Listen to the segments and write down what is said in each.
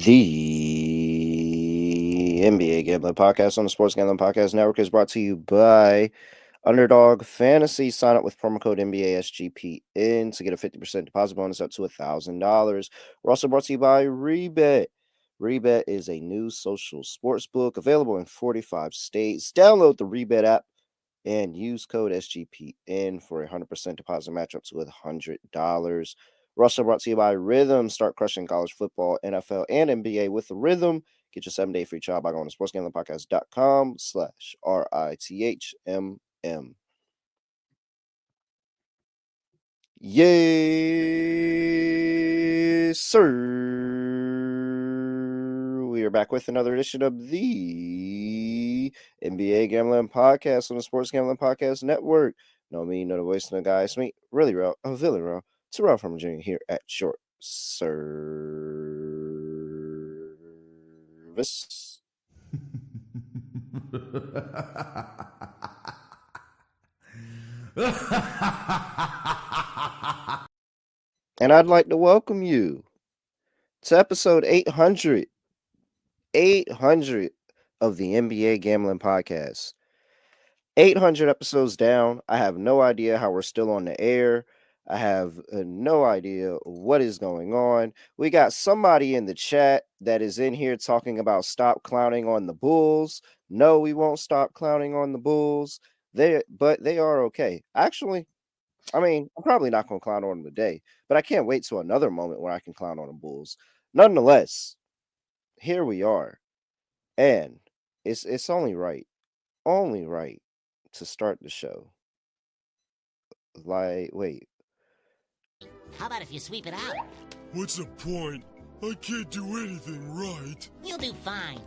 The NBA Gambling Podcast on the Sports Gambling Podcast Network is brought to you by Underdog Fantasy. Sign up with promo code NBA SGPN to get a 50% deposit bonus up to $1,000. We're also brought to you by Rebet. Rebet is a new social sports book available in 45 states. Download the Rebet app and use code SGPN for a 100% deposit match up to $100. We're also brought to you by Rhythm. Start crushing college football, NFL, and NBA with Rhythm. Get your 7-day free trial by going to sportsgamblingpodcast.com/RITHMM. Yes, sir. We are back with another edition of the NBA Gambling Podcast on the Sports Gambling Podcast Network. No me, no the voice, no guy. It's me, really real, a villain real. Terrell Furman Jr. here at short service. And I'd like to welcome you to episode 800 of the NBA Gambling Podcast. 800 episodes down. I have no idea how we're still on the air. I have no idea what is going on. We got somebody in the chat that is in here talking about stop clowning on the Bulls. No, we won't stop clowning on the Bulls. But they are okay. Actually, I mean, I'm probably not going to clown on them today, but I can't wait till another moment where I can clown on the Bulls. Nonetheless, here we are. And it's only right to start the show. Like, wait. How about if you sweep it out? What's the point? I can't do anything right. You'll do fine.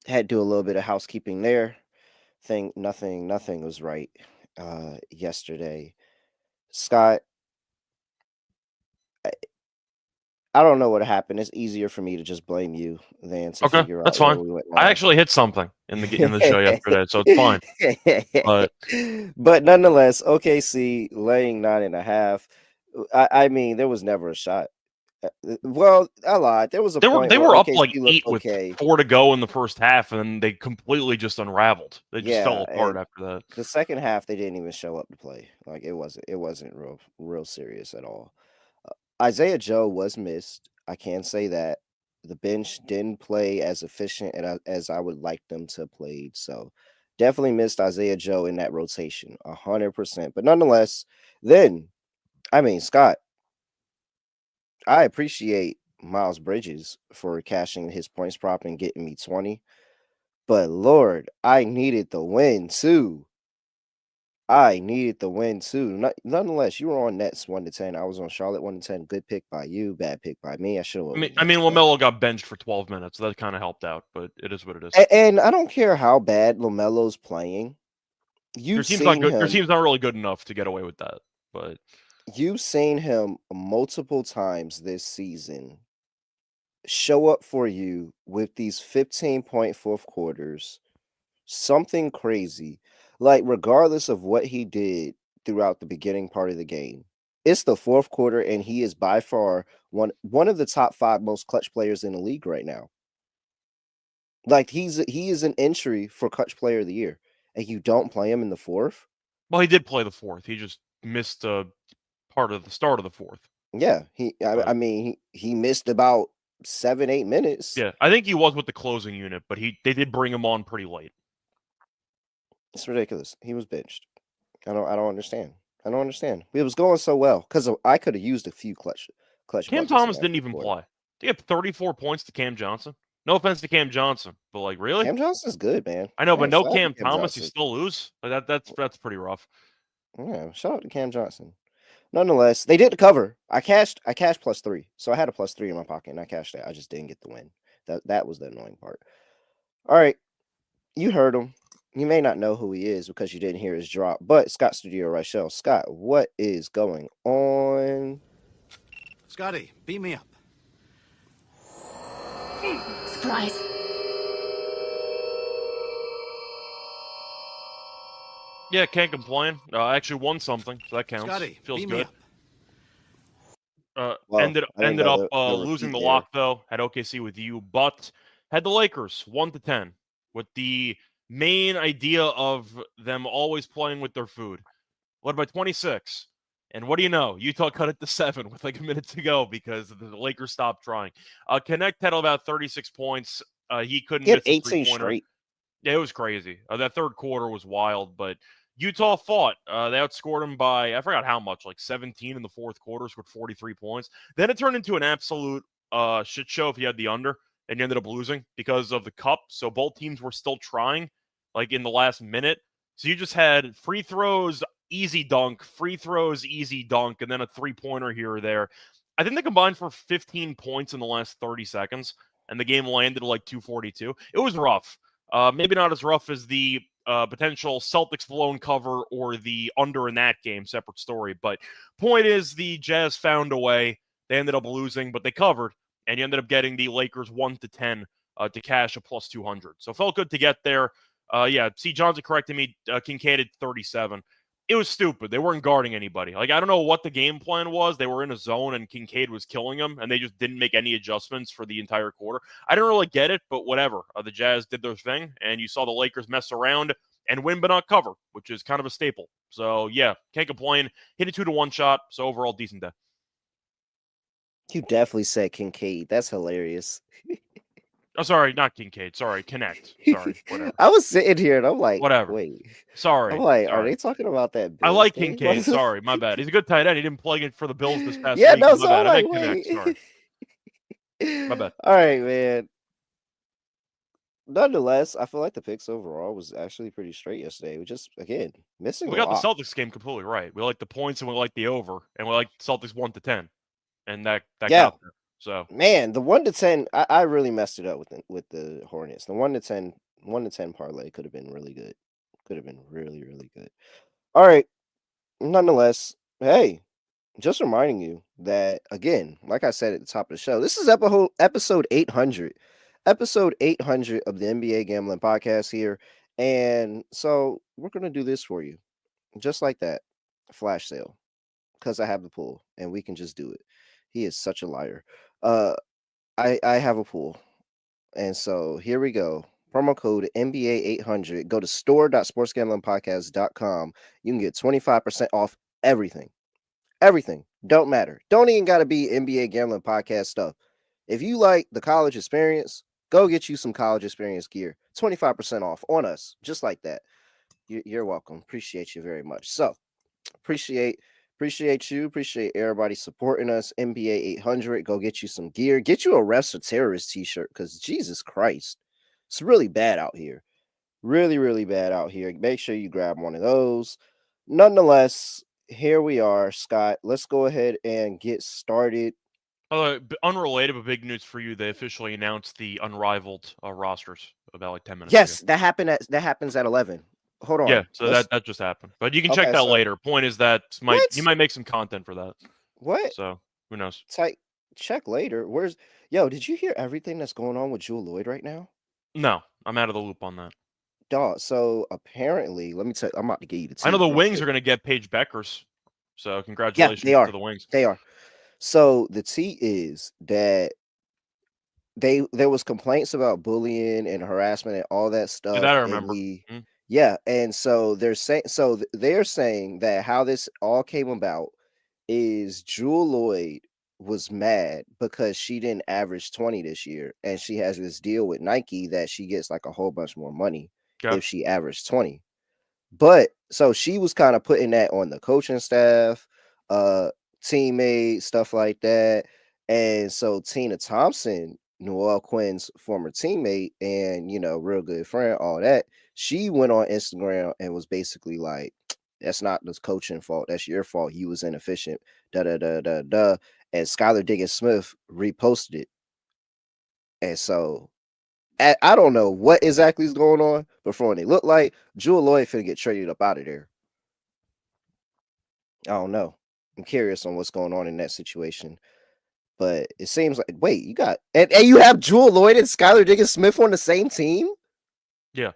Had to do a little bit of housekeeping there. Nothing was right yesterday. Scott, I don't know what happened. It's easier for me to just blame you than to figure out. That's fine. We went wrong. I actually hit something in the show yesterday, so it's fine. But nonetheless, OKC laying 9.5. I mean, there was never a shot. Well, I lied. There was a point they were up OKC like 8 with 4 to go in the first half, and then they completely just unraveled. They just fell apart after that. The second half, they didn't even show up to play. Like it wasn't real serious at all. Isaiah Joe was missed. I can say that. The bench didn't play as efficient as I would like them to have played. So definitely missed Isaiah Joe in that rotation, 100%. But nonetheless, then, I mean, Scott, I appreciate Miles Bridges for cashing his points prop and getting me 20. But Lord, I needed the win too. Nonetheless, you were on Nets 1-10. I was on Charlotte 1-10. Good pick by you, bad pick by me. I should have. I mean, LaMelo got benched for 12 minutes. So that kind of helped out, but it is what it is. And I don't care how bad LaMelo's playing. Your team's not good. Your team's not really good enough to get away with that. But you've seen him multiple times this season show up for you with these 15-point fourth quarters, something crazy. Like, regardless of what he did throughout the beginning part of the game, it's the fourth quarter, and he is by far one of the top 5 most clutch players in the league right now. Like, he is an entry for clutch player of the year, and you don't play him in the fourth? Well, he did play the fourth. He just missed part of the start of the fourth. Yeah, I mean, he missed about 7-8 minutes. Yeah, I think he was with the closing unit, but they did bring him on pretty late. It's ridiculous. He was benched. I don't understand. It was going so well because I could have used a few clutch. Cam Thomas didn't even play. They have 34 points to Cam Johnson. No offense to Cam Johnson, but like really, Cam Johnson's good, man. I know, but no Cam Thomas, you still lose. Like that's pretty rough. Yeah, shout out to Cam Johnson. Nonetheless, they did cover. I cashed +3, so I had a +3 in my pocket, and I cashed that. I just didn't get the win. That was the annoying part. All right, you heard him. You may not know who he is because you didn't hear his drop, but Scott Studio Reichel. Scott, what is going on? Scotty, beat me up. Surprise. Yeah, can't complain. I actually won something, so that counts. Scotty, feels beat good. me up. Well, ended I didn't ended know up the losing repeat the there. lock though. Had OKC with you, but had the Lakers 1-10 with the main idea of them always playing with their food. Led by 26. And what do you know? Utah cut it to 7 with like a minute to go because the Lakers stopped trying. Connect had about 36 points. He couldn't He had miss a 18 three-pointer. straight. Yeah, it was crazy. That third quarter was wild, but Utah fought. They outscored them by, I forgot how much, like 17 in the fourth quarter, scored 43 points. Then it turned into an absolute shit show if you had the under, and you ended up losing because of the cup. So both teams were still trying, like in the last minute. So you just had free throws, easy dunk, free throws, easy dunk, and then a three-pointer here or there. I think they combined for 15 points in the last 30 seconds, and the game landed like 242. It was rough. Maybe not as rough as the potential Celtics blown cover or the under in that game, separate story. But point is, the Jazz found a way. They ended up losing, but they covered, and you ended up getting the Lakers 1-10 to cash a plus 200. So felt good to get there. Yeah, see, Johnson corrected me. Kincaid at 37. It was stupid. They weren't guarding anybody. Like, I don't know what the game plan was. They were in a zone, and Kincaid was killing them, and they just didn't make any adjustments for the entire quarter. I don't really get it, but whatever. The Jazz did their thing, and you saw the Lakers mess around and win but not cover, which is kind of a staple. So, yeah, can't complain. Hit a 2-1 shot, so overall, decent day. You definitely said Kincaid. That's hilarious. Oh, sorry, not Kincaid. Sorry, Connect. Sorry, whatever. I was sitting here and I'm like, Whatever. wait. Sorry. I'm like, are sorry. they talking about that I Bills like game? Kincaid. Sorry, my bad. He's a good tight end. He didn't play it for the Bills this past Yeah, week. no, My so bad. I'm I like, meant Connect. Sorry. My bad. All right, man. Nonetheless, I feel like the picks overall was actually pretty straight yesterday. We just, again, missing We a got the lot. Celtics game completely right. We like the points and we like the over, and we like Celtics 1-10, and that Yeah. got there. So Man, the 1-10, I really messed it up with the Hornets. The 1-10 parlay could have been really good. Could have been really, really good. All right. Nonetheless, hey, just reminding you that, again, like I said at the top of the show, this is episode 800. Episode 800 of the NBA Gambling Podcast here. And so we're going to do this for you. Just like that. Flash sale. Because I have the pool and we can just do it. He is such a liar. I have a pool. And so here we go. Promo code NBA800. Go to store.sportsgamblingpodcast.com. You can get 25% off everything. Everything. Don't matter. Don't even got to be NBA Gambling Podcast stuff. If you like the college experience, go get you some college experience gear. 25% off on us. Just like that. You're welcome. Appreciate you very much. So, appreciate you. Appreciate everybody supporting us. NBA 800. Go get you some gear. Get you a Refs or Terrorists t-shirt because Jesus Christ, it's really bad out here. Really, really bad out here. Make sure you grab one of those. Nonetheless, here we are, Scott. Let's go ahead and get started. unrelated, but big news for you. They officially announced the unrivaled rosters about like 10 minutes Yes, ago. that happens at 11. Hold on. Yeah, so that just happened. But you can check Okay, that so- later. Point is that you might make some content for that. What? So who knows? Check later. Did you hear everything that's going on with Jewel Lloyd right now? No, I'm out of the loop on that. Dog, so apparently, let me tell you, I'm about to get you the tea. I know the real Wings quick. are going to get Paige Beckers. So congratulations they are. to the Wings. They are. So the tea is that there was complaints about bullying and harassment and all that stuff. That I remember. Yeah, and so they're saying that how this all came about is Jewel Lloyd was mad because she didn't average 20 this year, and she has this deal with Nike that she gets like a whole bunch more money if she averaged 20. But so she was kind of putting that on the coaching staff, teammates, stuff like that. And so Tina Thompson, Noelle Quinn's former teammate and, real good friend, all that, she went on Instagram and was basically like, that's not the coaching fault. That's your fault. You was inefficient. Da da da da da. And Skylar Diggins-Smith reposted it. And so I don't know what exactly is going on, but from what it looked like, Jewel Lloyd finna get traded up out of there. I don't know. I'm curious on what's going on in that situation. But it seems like, wait, you got and you have Jewel Lloyd and Skylar Diggins-Smith on the same team? Yeah.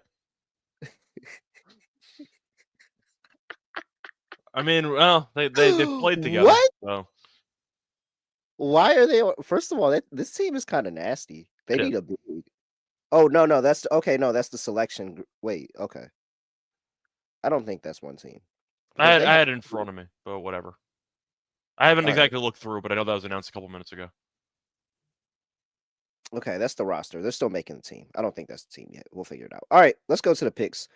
I mean, well, they played together. What? So. Why are they? First of all, this team is kind of nasty. They It is. need a big. Oh no, that's okay. No, that's the selection. Wait, okay. I don't think that's one team because they I have. had it in front of me, but whatever. I haven't All right. exactly looked through, but I know that was announced a couple minutes ago. Okay, that's the roster. They're still making the team. I don't think that's the team yet. We'll figure it out. All right, let's go to the picks.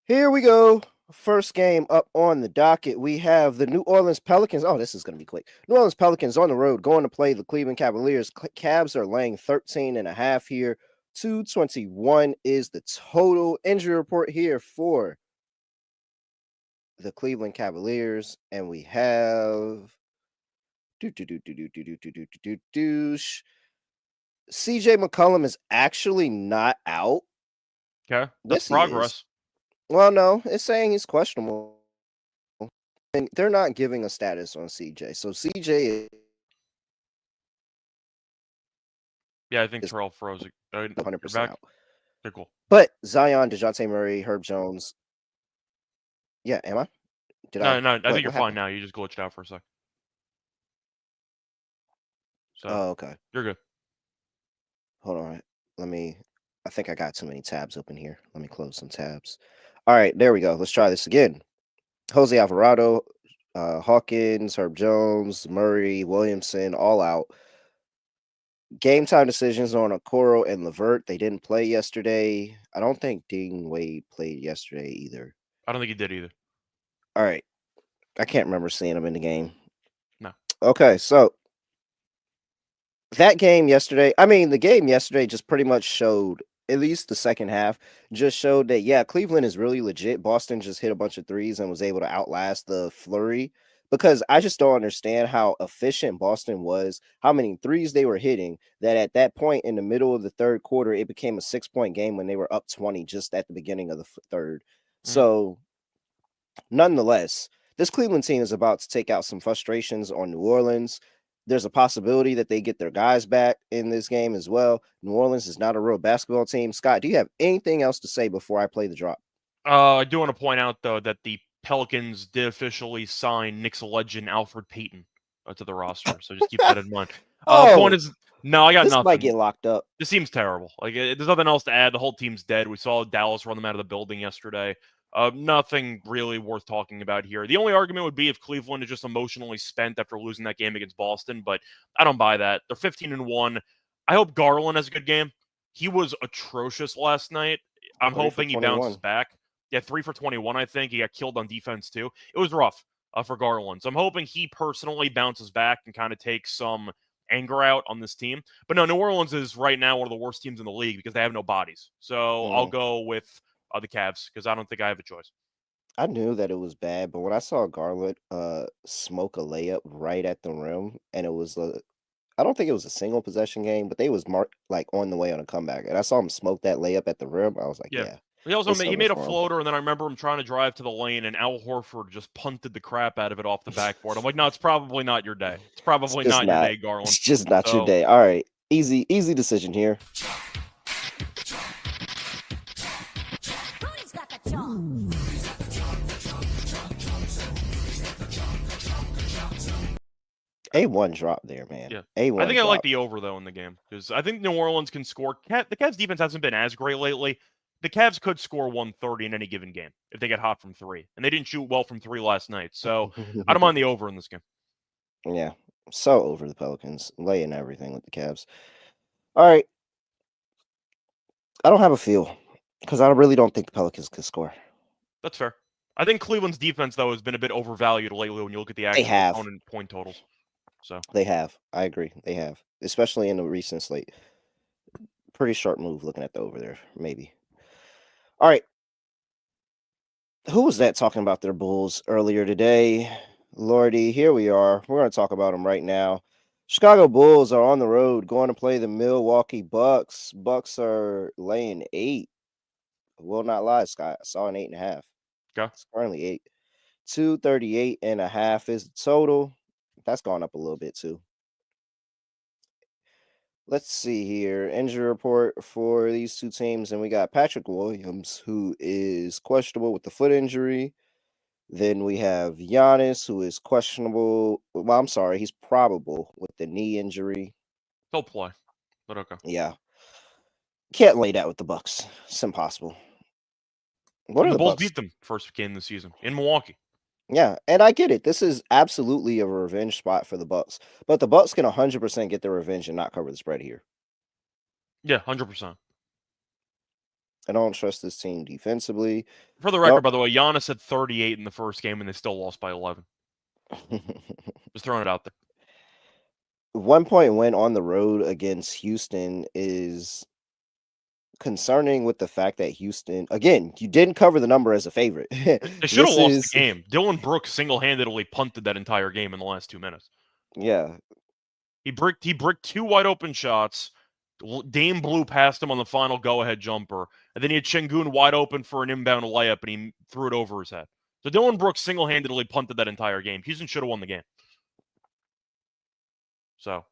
Here we go. First game up on the docket. We have the New Orleans Pelicans. Oh, this is going to be quick. New Orleans Pelicans on the road going to play the Cleveland Cavaliers. Cavs are laying 13.5 here. 221 is the total. Injury report here for the Cleveland Cavaliers. And we have CJ McCollum is actually not out. Okay, that's Yes, he is. progress. Well, no, it's saying he's questionable. And they're not giving a status on CJ. So CJ Yeah, I think is Terrell froze. You're 100% back. out. Okay, cool. But Zion, DeJounte Murray, Herb Jones. Yeah, am I? No, I think What you're fine happened? now. You just glitched out for a sec. So Oh, okay. you're good. Hold on. I think I got too many tabs open here. Let me close some tabs. All right, there we go. Let's try this again. Jose Alvarado, Hawkins, Herb Jones, Murray, Williamson, all out. Game time decisions on Okoro and Levert. They didn't play yesterday. I don't think Dean Wade played yesterday either. I don't think he did either. All right. I can't remember seeing him in the game. No. Okay, so that game yesterday, the game yesterday just pretty much showed, at least the second half, just showed that, yeah, Cleveland is really legit. Boston just hit a bunch of threes and was able to outlast the flurry because I just don't understand how efficient Boston was, how many threes they were hitting, that at that point in the middle of the third quarter, it became a 6-point game when they were up 20 just at the beginning of the third. So, nonetheless, this Cleveland team is about to take out some frustrations on New Orleans. There's a possibility that they get their guys back in this game as well. New Orleans is not a real basketball team. Scott, do you have anything else to say before I play the drop? I do want to point out, though, that the Pelicans did officially sign Knicks legend Alfred Payton to the roster. So just keep that in mind. Point is, no, I got this nothing. might get locked up. This seems terrible. Like, there's nothing else to add. The whole team's dead. We saw Dallas run them out of the building yesterday. Nothing really worth talking about here. The only argument would be if Cleveland is just emotionally spent after losing that game against Boston, but I don't buy that. They're 15-1. I hope Garland has a good game. He was atrocious last night. I'm hoping he bounces back. Yeah, 3 for 21, I think. He got killed on defense, too. It was rough for Garland. So I'm hoping he personally bounces back and kind of takes some anger out on this team. But no, New Orleans is right now one of the worst teams in the league because they have no bodies. So I'll go with the Cavs because I don't think I have a choice. I knew that it was bad, but when I saw Garland smoke a layup right at the rim, and it was I don't think it was a single possession game, but they was like on the way on a comeback, and I saw him smoke that layup at the rim. I was like, yeah. He also he made a floater, and then I remember him trying to drive to the lane, and Al Horford just punted the crap out of it off the backboard. I'm like, no, it's probably not your day. It's probably not your day, Garland. It's just not your day. All right, easy decision here. Who's got the chalk? A1 drop there, man. Yeah. A1 I think drop. I like the over, though, in the game because I think New Orleans can score. The Cavs' defense hasn't been as great lately. The Cavs could score 130 in any given game if they get hot from three. And they didn't shoot well from three last night. So I don't mind the over in this game. Yeah. So over the Pelicans. Laying everything with the Cavs. All right. I don't have a feel because I really don't think the Pelicans could score. That's fair. I think Cleveland's defense, though, has been a bit overvalued lately when you look at the actual opponent point totals. So they have. I agree. They have, especially in the recent slate. Pretty sharp move looking at the over there, maybe. All right. Who was that talking about their Bulls earlier today? Lordy, here we are. We're going to talk about them right now. Chicago Bulls are on the road going to play the Milwaukee Bucks. Bucks are laying 8. Will not lie, Scott. I saw an 8.5. Okay. It's currently 8. 238.5 is the total. That's gone up a little bit too. Let's see here. Injury report for these two teams. And we got Patrick Williams, who is questionable with the foot injury. Then we have Giannis, who is questionable. Well, I'm sorry, he's probable with the knee injury. He'll play, but okay. Yeah, can't lay that with the Bucks. It's impossible. What And are the the Bulls Bucks? beat them first game of the season in Milwaukee. Yeah, and I get it. This is absolutely a revenge spot for the Bucks, but the Bucks can 100% get their revenge and not cover the spread here. Yeah, 100%. I don't trust this team defensively. For the record, by the way, Giannis had 38 in the first game, and they still lost by 11. Just throwing it out there. 1 point win on the road against Houston is concerning with the fact that Houston, again, you didn't cover the number as a favorite. They should have This lost is, the game. Dylan Brooks single-handedly punted that entire game in the last 2 minutes. yeah, He bricked 2 wide open shots. Dame blew past him on the final go-ahead jumper, and then he had Şengün wide open for an inbound layup, and he threw it over his head. So Dylan Brooks single-handedly punted that entire game. Houston should have won the game. So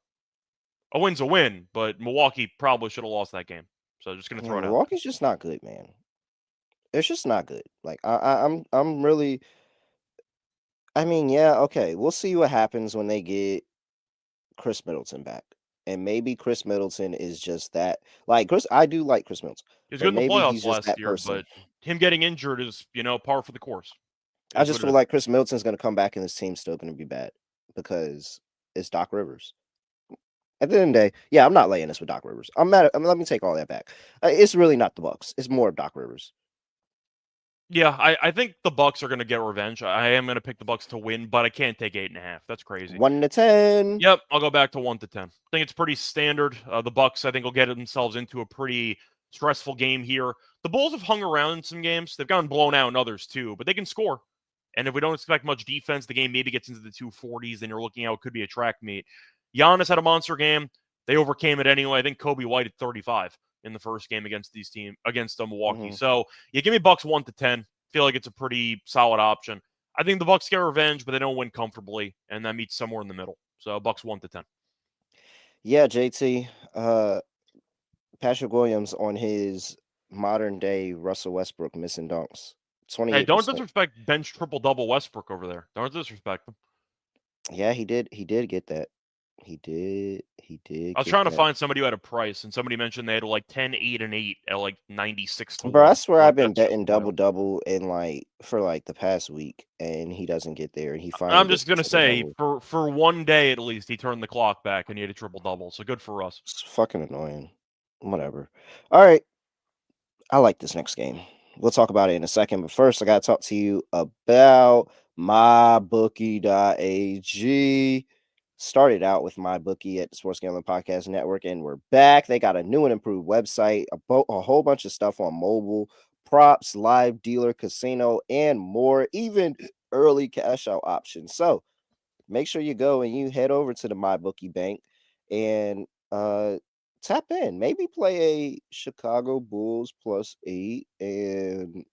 a win's a win, but Milwaukee probably should have lost that game. So just gonna throw it out. Milwaukee's just not good, man. It's just not good. Like I'm really. I mean, yeah, okay. We'll see what happens when they get Chris Middleton back. And maybe Chris Middleton is just that. Like Chris, I do like Chris Middleton. He was But good in the maybe he's playoffs just last that year, person. but him getting injured is, par for the course. I just feel like Chris Middleton's going to come back and this team's still going to be bad because it's Doc Rivers. At the end of the day, yeah, I'm not laying this with Doc Rivers. I'm mad. Let me take all that back. It's really not the Bucks. It's more of Doc Rivers. Yeah, I think the Bucks are going to get revenge. I am going to pick the Bucks to win, but I can't take 8.5. That's crazy. 1-10. Yep, I'll go back to 1-10. I think it's pretty standard. The Bucks, I think, will get themselves into a pretty stressful game here. The Bulls have hung around in some games. They've gotten blown out in others too, but they can score. And if we don't expect much defense, the game maybe gets into the 240s, then you're looking at what could be a track meet. Giannis had a monster game. They overcame it anyway. I think Kobe White had 35 in the first game against Milwaukee. Mhm. So you give me Bucks 1-10. Feel like it's a pretty solid option. I think the Bucks get revenge, but they don't win comfortably, and that meets somewhere in the middle. So Bucks 1-10. Yeah, JT. Patrick Williams on his modern day Russell Westbrook missing dunks. 28%. Hey, don't disrespect bench triple-double Westbrook over there. Don't disrespect him. Yeah, he did. He did get that. He did. I was trying to find somebody who had a price, and somebody mentioned they had like 10, 8, and 8 at like 96 to 1. Bro, I swear I've been That's betting double in for the past week, and he doesn't get there. And he finally. I'm just gonna say for one day at least, he turned the clock back and he had a triple-double. So good for us. It's fucking annoying. Whatever. All right. I like this next game. We'll talk about it in a second, but first I gotta talk to you about mybookie.ag. Started out with MyBookie at the Sports Gambling Podcast Network, and we're back. They got a new and improved website, a whole bunch of stuff on mobile, props, live dealer, casino, and more, even early cash out options. So make sure you go and you head over to the MyBookie bank and tap in. Maybe play a Chicago Bulls +8 and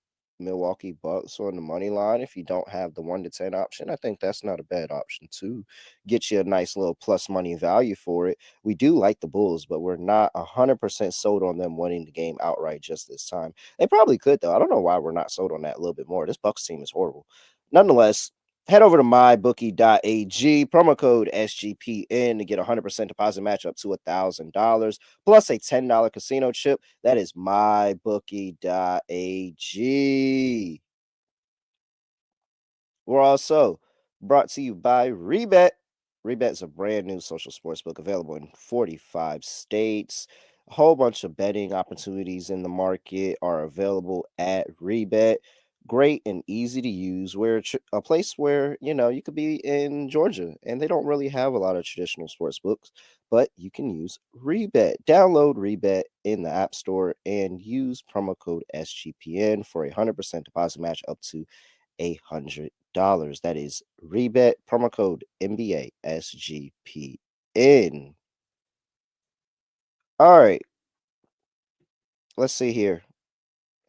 Milwaukee Bucks on the money line if you don't have the 1-10 option. I think that's not a bad option to get you a nice little plus money value for it. We do like the Bulls, but we're not 100% sold on them winning the game outright just this time. They probably could, though. I don't know why we're not sold on that a little bit more. This Bucks team is horrible. Nonetheless, head over to mybookie.ag, promo code SGPN to get a 100% deposit match up to $1,000 plus a $10 casino chip. That is mybookie.ag. We're also brought to you by Rebet. Rebet is a brand new social sports book available in 45 states. A whole bunch of betting opportunities in the market are available at Rebet. Great and easy to use, where a place where you could be in Georgia and they don't really have a lot of traditional sports books, but you can use Rebet. Download Rebet in the App Store and use promo code SGPN for a 100% deposit match up to $100. That is Rebet, promo code NBA SGPN. All right, let's see here.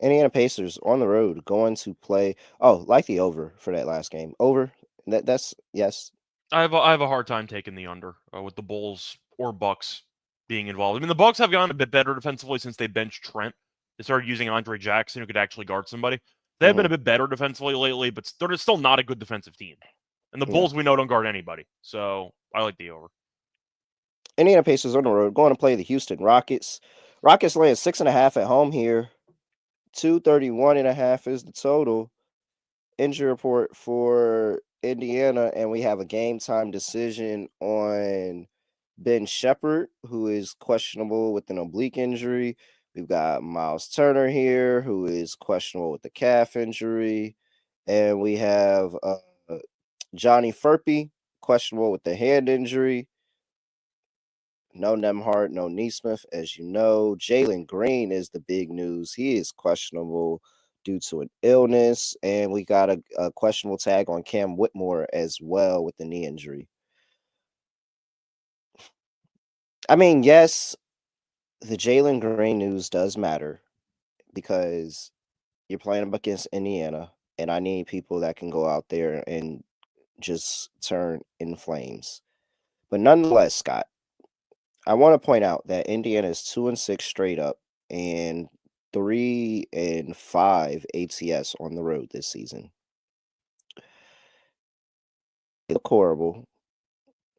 Indiana Pacers on the road going to play. Oh, like the over for that last game. Over. That's yes. I have a hard time taking the under with the Bulls or Bucks being involved. I mean, the Bucks have gotten a bit better defensively since they benched Trent. They started using Andre Jackson, who could actually guard somebody. They've been a bit better defensively lately, but they're still not a good defensive team. And the Bulls, we know, don't guard anybody. So I like the over. Indiana Pacers on the road going to play the Houston Rockets. Rockets laying 6.5 at home here. 231.5 is the total. Injury report for Indiana, and we have a game time decision on Ben Shepherd, who is questionable with an oblique injury. We've got Miles Turner here, who is questionable with the calf injury. And we have Johnny Furphy, questionable with the hand injury. No Nemhart, no Neesmith, as you know. Jalen Green is the big news. He is questionable due to an illness. And we got a questionable tag on Cam Whitmore as well with the knee injury. I mean, yes, the Jalen Green news does matter because you're playing up against Indiana, and I need people that can go out there and just turn in flames. But nonetheless, Scott, I want to point out that Indiana is 2-6 straight up and 3-5 ATS on the road this season. They look horrible.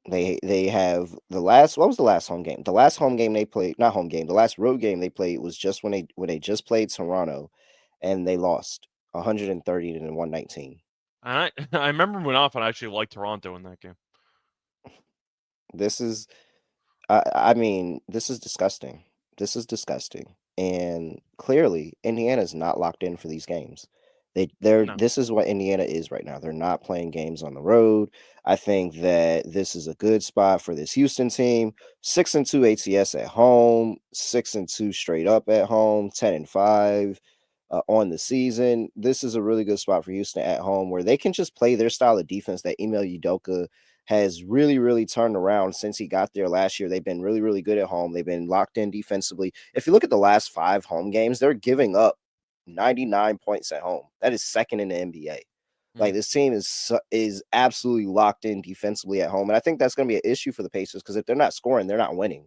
They have what was the last home game? The last home game they played, not home game, the last road game they played was just when they just played Toronto, and they lost 130 to 119. I remember Munaf and I actually liked Toronto in that game. This is, I mean, this is disgusting. This is disgusting, and clearly Indiana is not locked in for these games. This is what Indiana is right now. They're not playing games on the road. I think that this is a good spot for this Houston team. 6-2 ATS at home, 6-2 straight up at home, 10-5 on the season. This is a really good spot for Houston at home where they can just play their style of defense that Ime Udoka has really, really turned around since he got there last year. They've been really, really good at home. They've been locked in defensively. If you look at the last 5 home games, they're giving up 99 points at home. That is second in the NBA. Like, this team is absolutely locked in defensively at home. And I think that's going to be an issue for the Pacers because if they're not scoring, they're not winning.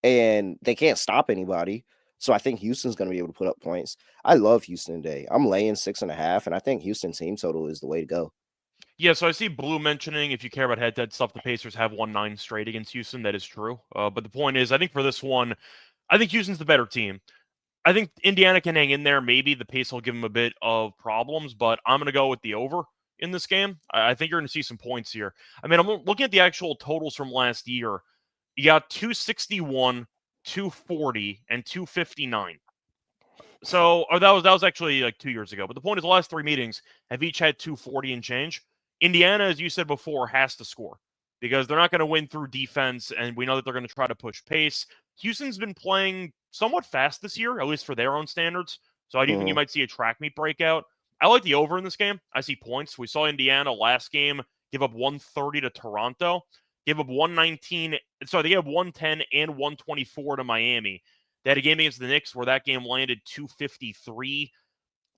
And they can't stop anybody. So I think Houston's going to be able to put up points. I love Houston today. I'm laying 6.5, and I think Houston team total is the way to go. Yeah, so I see Blue mentioning if you care about head-to-head stuff, the Pacers have won 9 straight against Houston. That is true. But the point is, I think for this one, I think Houston's the better team. I think Indiana can hang in there. Maybe the pace will give them a bit of problems, but I'm going to go with the over in this game. I think you're going to see some points here. I mean, I'm looking at the actual totals from last year. You got 261, 240, and 259. So, or that was actually like 2 years ago. But the point is, the last 3 meetings have each had 240 and change. Indiana, as you said before, has to score because they're not going to win through defense, and we know that they're going to try to push pace. Houston's been playing somewhat fast this year, at least for their own standards. So I do think you might see a track meet breakout. I like the over in this game. I see points. We saw Indiana last game give up 130 to Toronto, give up 119. Sorry, they gave up 110 and 124 to Miami. They had a game against the Knicks where that game landed 253.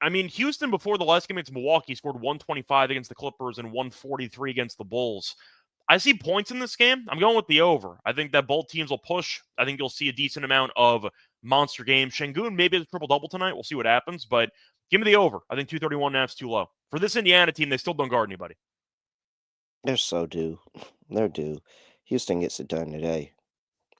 I mean, Houston before the last game against Milwaukee scored 125 against the Clippers and 143 against the Bulls. I see points in this game. I'm going with the over. I think that both teams will push. I think you'll see a decent amount of monster games. Şengün maybe a triple-double tonight. We'll see what happens, but give me the over. I think 231.5 is too low. For this Indiana team, they still don't guard anybody. They're so due. They're due. Houston gets it done today.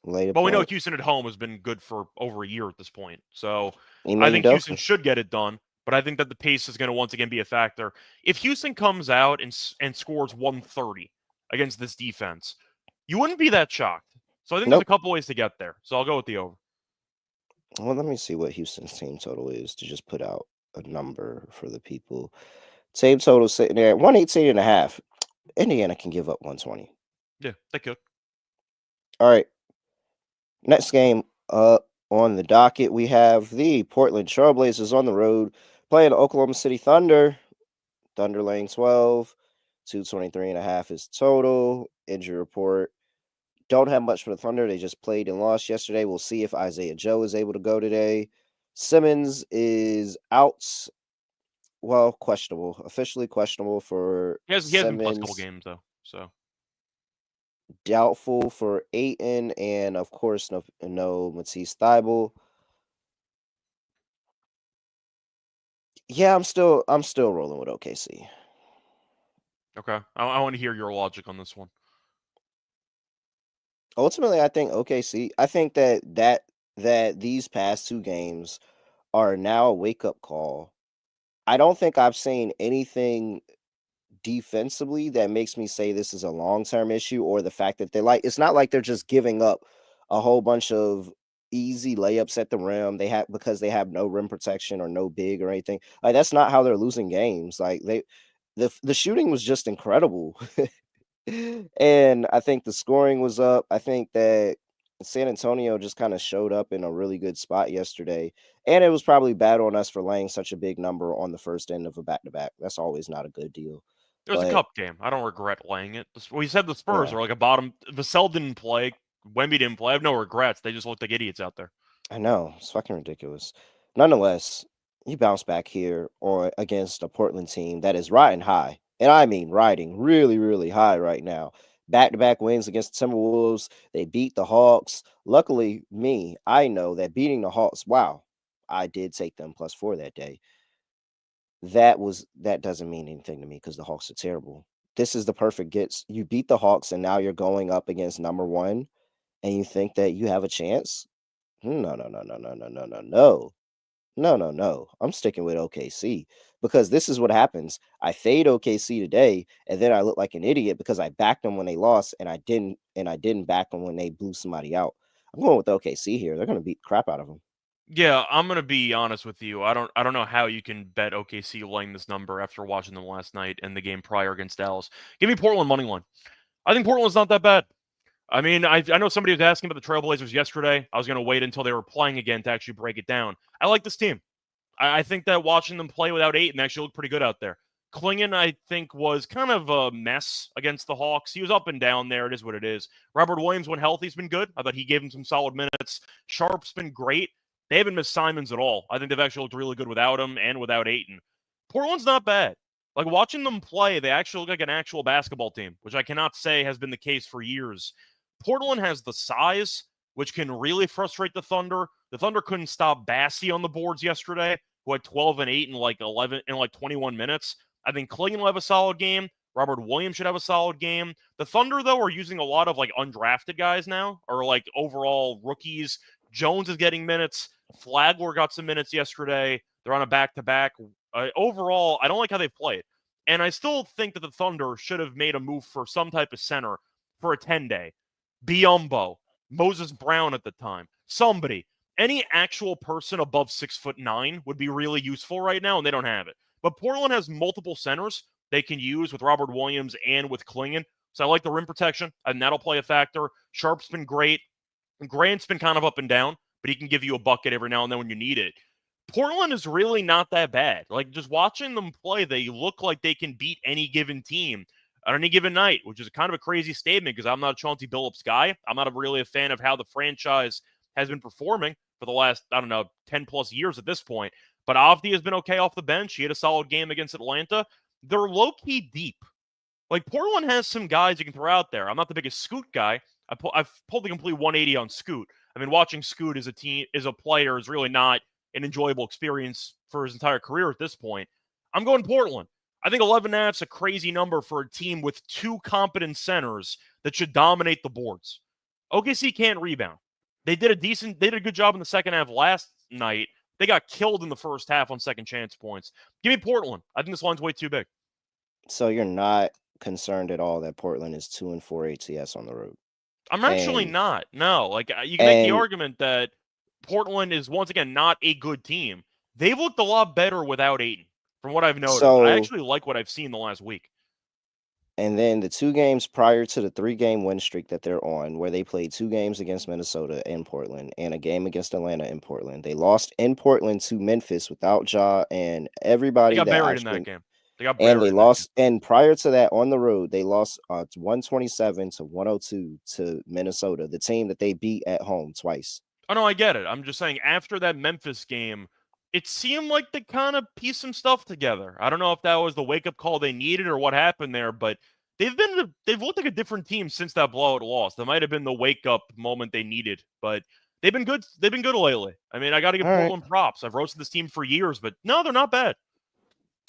But we know Houston at home has been good for over a year at this point. So Ime I think Udoka. Houston should get it done. But I think that the pace is going to once again be a factor. If Houston comes out and scores 130 against this defense, you wouldn't be that shocked. So I think there's a couple ways to get there. So I'll go with the over. Well, let me see what Houston's team total is to just put out a number for the people. Team total sitting there at 118.5. Indiana can give up 120. Yeah, they could. All right. Next game up on the docket, we have the Portland Trailblazers on the road playing the Oklahoma City Thunder. Thunder laying 12. 223.5 is total. Injury report. Don't have much for the Thunder. They just played and lost yesterday. We'll see if Isaiah Joe is able to go today. Simmons is out. Well, questionable. Officially questionable for He hasn't played a Simmons. couple games, though. So Doubtful for Ayton, and of course, no Matisse Thybulle. Yeah, I'm still rolling with OKC. Okay. I want to hear your logic on this one. Ultimately, I think OKC. I think that these past 2 games are now a wake up call. I don't think I've seen anything defensively that makes me say this is a long-term issue, or the fact that it's not like they're just giving up a whole bunch of easy layups at the rim. Because they have no rim protection or no big or anything. Like, that's not how they're losing games. Like, the shooting was just incredible. And I think the scoring was up. I think that San Antonio just kind of showed up in a really good spot yesterday. And it was probably bad on us for laying such a big number on the first end of a back-to-back. That's always not a good deal. It was a But cup game. I don't regret laying it. We said the Spurs yeah, are like a bottom. Vassell didn't play. Wemby didn't play. I have no regrets. They just looked like idiots out there. I know. It's fucking ridiculous. Nonetheless, you bounce back here or against a Portland team that is riding high. And I mean riding really, really high right now. Back-to-back wins against the Timberwolves. They beat the Hawks. Luckily, I know that beating the Hawks, wow, I did take them +4 that day. That doesn't mean anything to me because the Hawks are terrible. This is the perfect gets. You beat the Hawks and now you're going up against number 1 and you think that you have a chance? No, no, no, no, no, no, no, no, no. No, no, no. I'm sticking with OKC because this is what happens. I fade OKC today, and then I look like an idiot because I backed them when they lost, and I didn't back them when they blew somebody out. I'm going with OKC here. They're going to beat the crap out of them. Yeah, I'm gonna be honest with you. I don't know how you can bet OKC laying this number after watching them last night and the game prior against Dallas. Give me Portland money line. I think Portland's not that bad. I mean, I know somebody was asking about the Trailblazers yesterday. I was going to wait until they were playing again to actually break it down. I like this team. I think that watching them play without Ayton actually looked pretty good out there. Klingon, I think, was kind of a mess against the Hawks. He was up and down there. It is what it is. Robert Williams, when healthy, has been good. I thought he gave him some solid minutes. Sharp's been great. They haven't missed Simons at all. I think they've actually looked really good without him and without Ayton. Portland's not bad. Like, watching them play, they actually look like an actual basketball team, which I cannot say has been the case for years. Portland has the size, which can really frustrate the Thunder. The Thunder couldn't stop Bassey on the boards yesterday, who had 12 and 8 in like 21 minutes. I think Clingan will have a solid game. Robert Williams should have a solid game. The Thunder, though, are using a lot of like undrafted guys now, or like overall rookies. Jones is getting minutes. Flagler got some minutes yesterday. They're on a back-to-back. Overall, I don't like how they've played. And I still think that the Thunder should have made a move for some type of center for a 10-day. Biyombo, Moses Brown at the time, somebody, any actual person above 6'9" would be really useful right now, and they don't have it. But Portland has multiple centers they can use with Robert Williams and with Klingon. So I like the rim protection, and that'll play a factor. Sharp's been great. Grant's been kind of up and down, but he can give you a bucket every now and then when you need it. Portland is really not that bad. Like, just watching them play, they look like they can beat any given team on any given night, which is kind of a crazy statement because I'm not a Chauncey Billups guy. I'm not really a fan of how the franchise has been performing for the last, 10 plus years at this point. But Avdi has been okay off the bench. He had a solid game against Atlanta. They're low-key deep. Like, Portland has some guys you can throw out there. I'm not the biggest Scoot guy. I've pulled the complete 180 on Scoot. I mean, watching Scoot as a player is really not an enjoyable experience for his entire career at this point. I'm going Portland. I think 11.5 is a crazy number for a team with 2 competent centers that should dominate the boards. OKC can't rebound. They did a good job in the second half last night. They got killed in the first half on second chance points. Give me Portland. I think this line's way too big. So you're not concerned at all that Portland is 2-4 ATS on the road? I'm actually And not. No, like you can make the and argument that Portland is once again not a good team. They've looked a lot better without Ayton, from what I've noticed. I so actually like what I've seen the last week. And then the 2 games prior to the 3-game win streak that they're on, where they played 2 games against Minnesota in Portland and a game against Atlanta in Portland. They lost in Portland to Memphis without Ja and They everybody got that buried in that actually. game. They got And buried they in that game. lost. And prior to that, on the road, they lost 127 to 102 to Minnesota, the team that they beat at home twice. Oh, no, I get it. I'm just saying, after that Memphis game, it seemed like they kind of pieced some stuff together. I don't know if that was the wake-up call they needed or what happened there, but they've looked like a different team since that blowout loss. That might have been the wake-up moment they needed, but they've been good. They've been good lately. I mean, I got to give All right. Portland props. I've roasted this team for years, but no, they're not bad.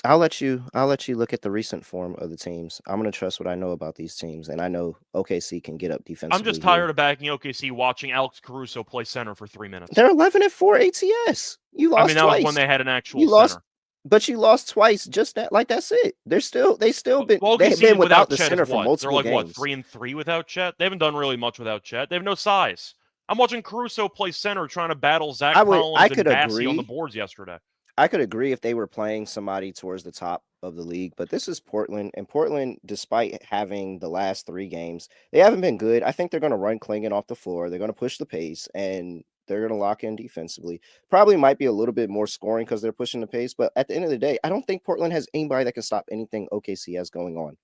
I'll let you look at the recent form of the teams. I'm gonna trust what I know about these teams, and I know OKC can get up defensively. I'm just tired of backing OKC watching Alex Caruso play center for 3 minutes. They're 11-4 ATS. You lost I mean, that twice. was when they had an actual You lost, center. but you lost twice. Just that, like that's it. They still been. Well, They have OKC been without without the Chet center is for what? multiple They're like games. what, 3-3 without Chet? They haven't done really much without Chet. They have no size. I'm watching Caruso play center, trying to battle Zach Collins and Bassey on the boards yesterday. I could agree if they were playing somebody towards the top of the league, but this is Portland, and Portland, despite having the last 3 games, they haven't been good. I think they're going to run Klingon off the floor. They're going to push the pace, and they're going to lock in defensively. Probably might be a little bit more scoring because they're pushing the pace, but at the end of the day, I don't think Portland has anybody that can stop anything OKC has going on.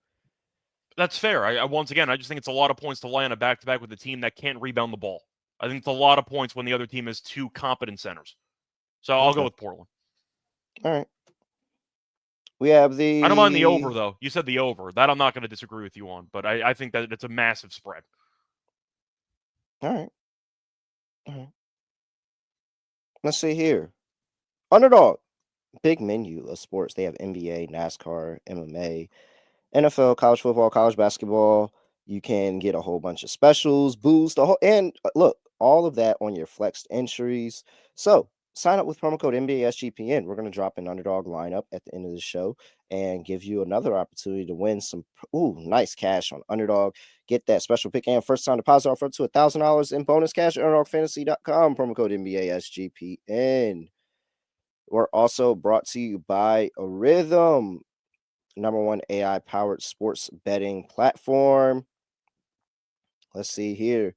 That's fair. I once again, I just think it's a lot of points to lay on a back-to-back with a team that can't rebound the ball. I think it's a lot of points when the other team has 2 competent centers. So I'll go with Portland. All right. We have I don't mind the over, though. You said the over. That I'm not going to disagree with you on, but I think that it's a massive spread. All right. Let's see here. Underdog. Big menu of sports. They have NBA, NASCAR, MMA, NFL, college football, college basketball. You can get a whole bunch of specials, boost, and look, all of that on your flexed entries. So sign up with promo code NBASGPN. We're going to drop an Underdog lineup at the end of the show and give you another opportunity to win some nice cash on Underdog. Get that special pick and first time deposit offer up to $1,000 in bonus cash at UnderdogFantasy.com. Promo code NBASGPN. We're also brought to you by Rhythm, #1 AI-powered sports betting platform. Let's see here.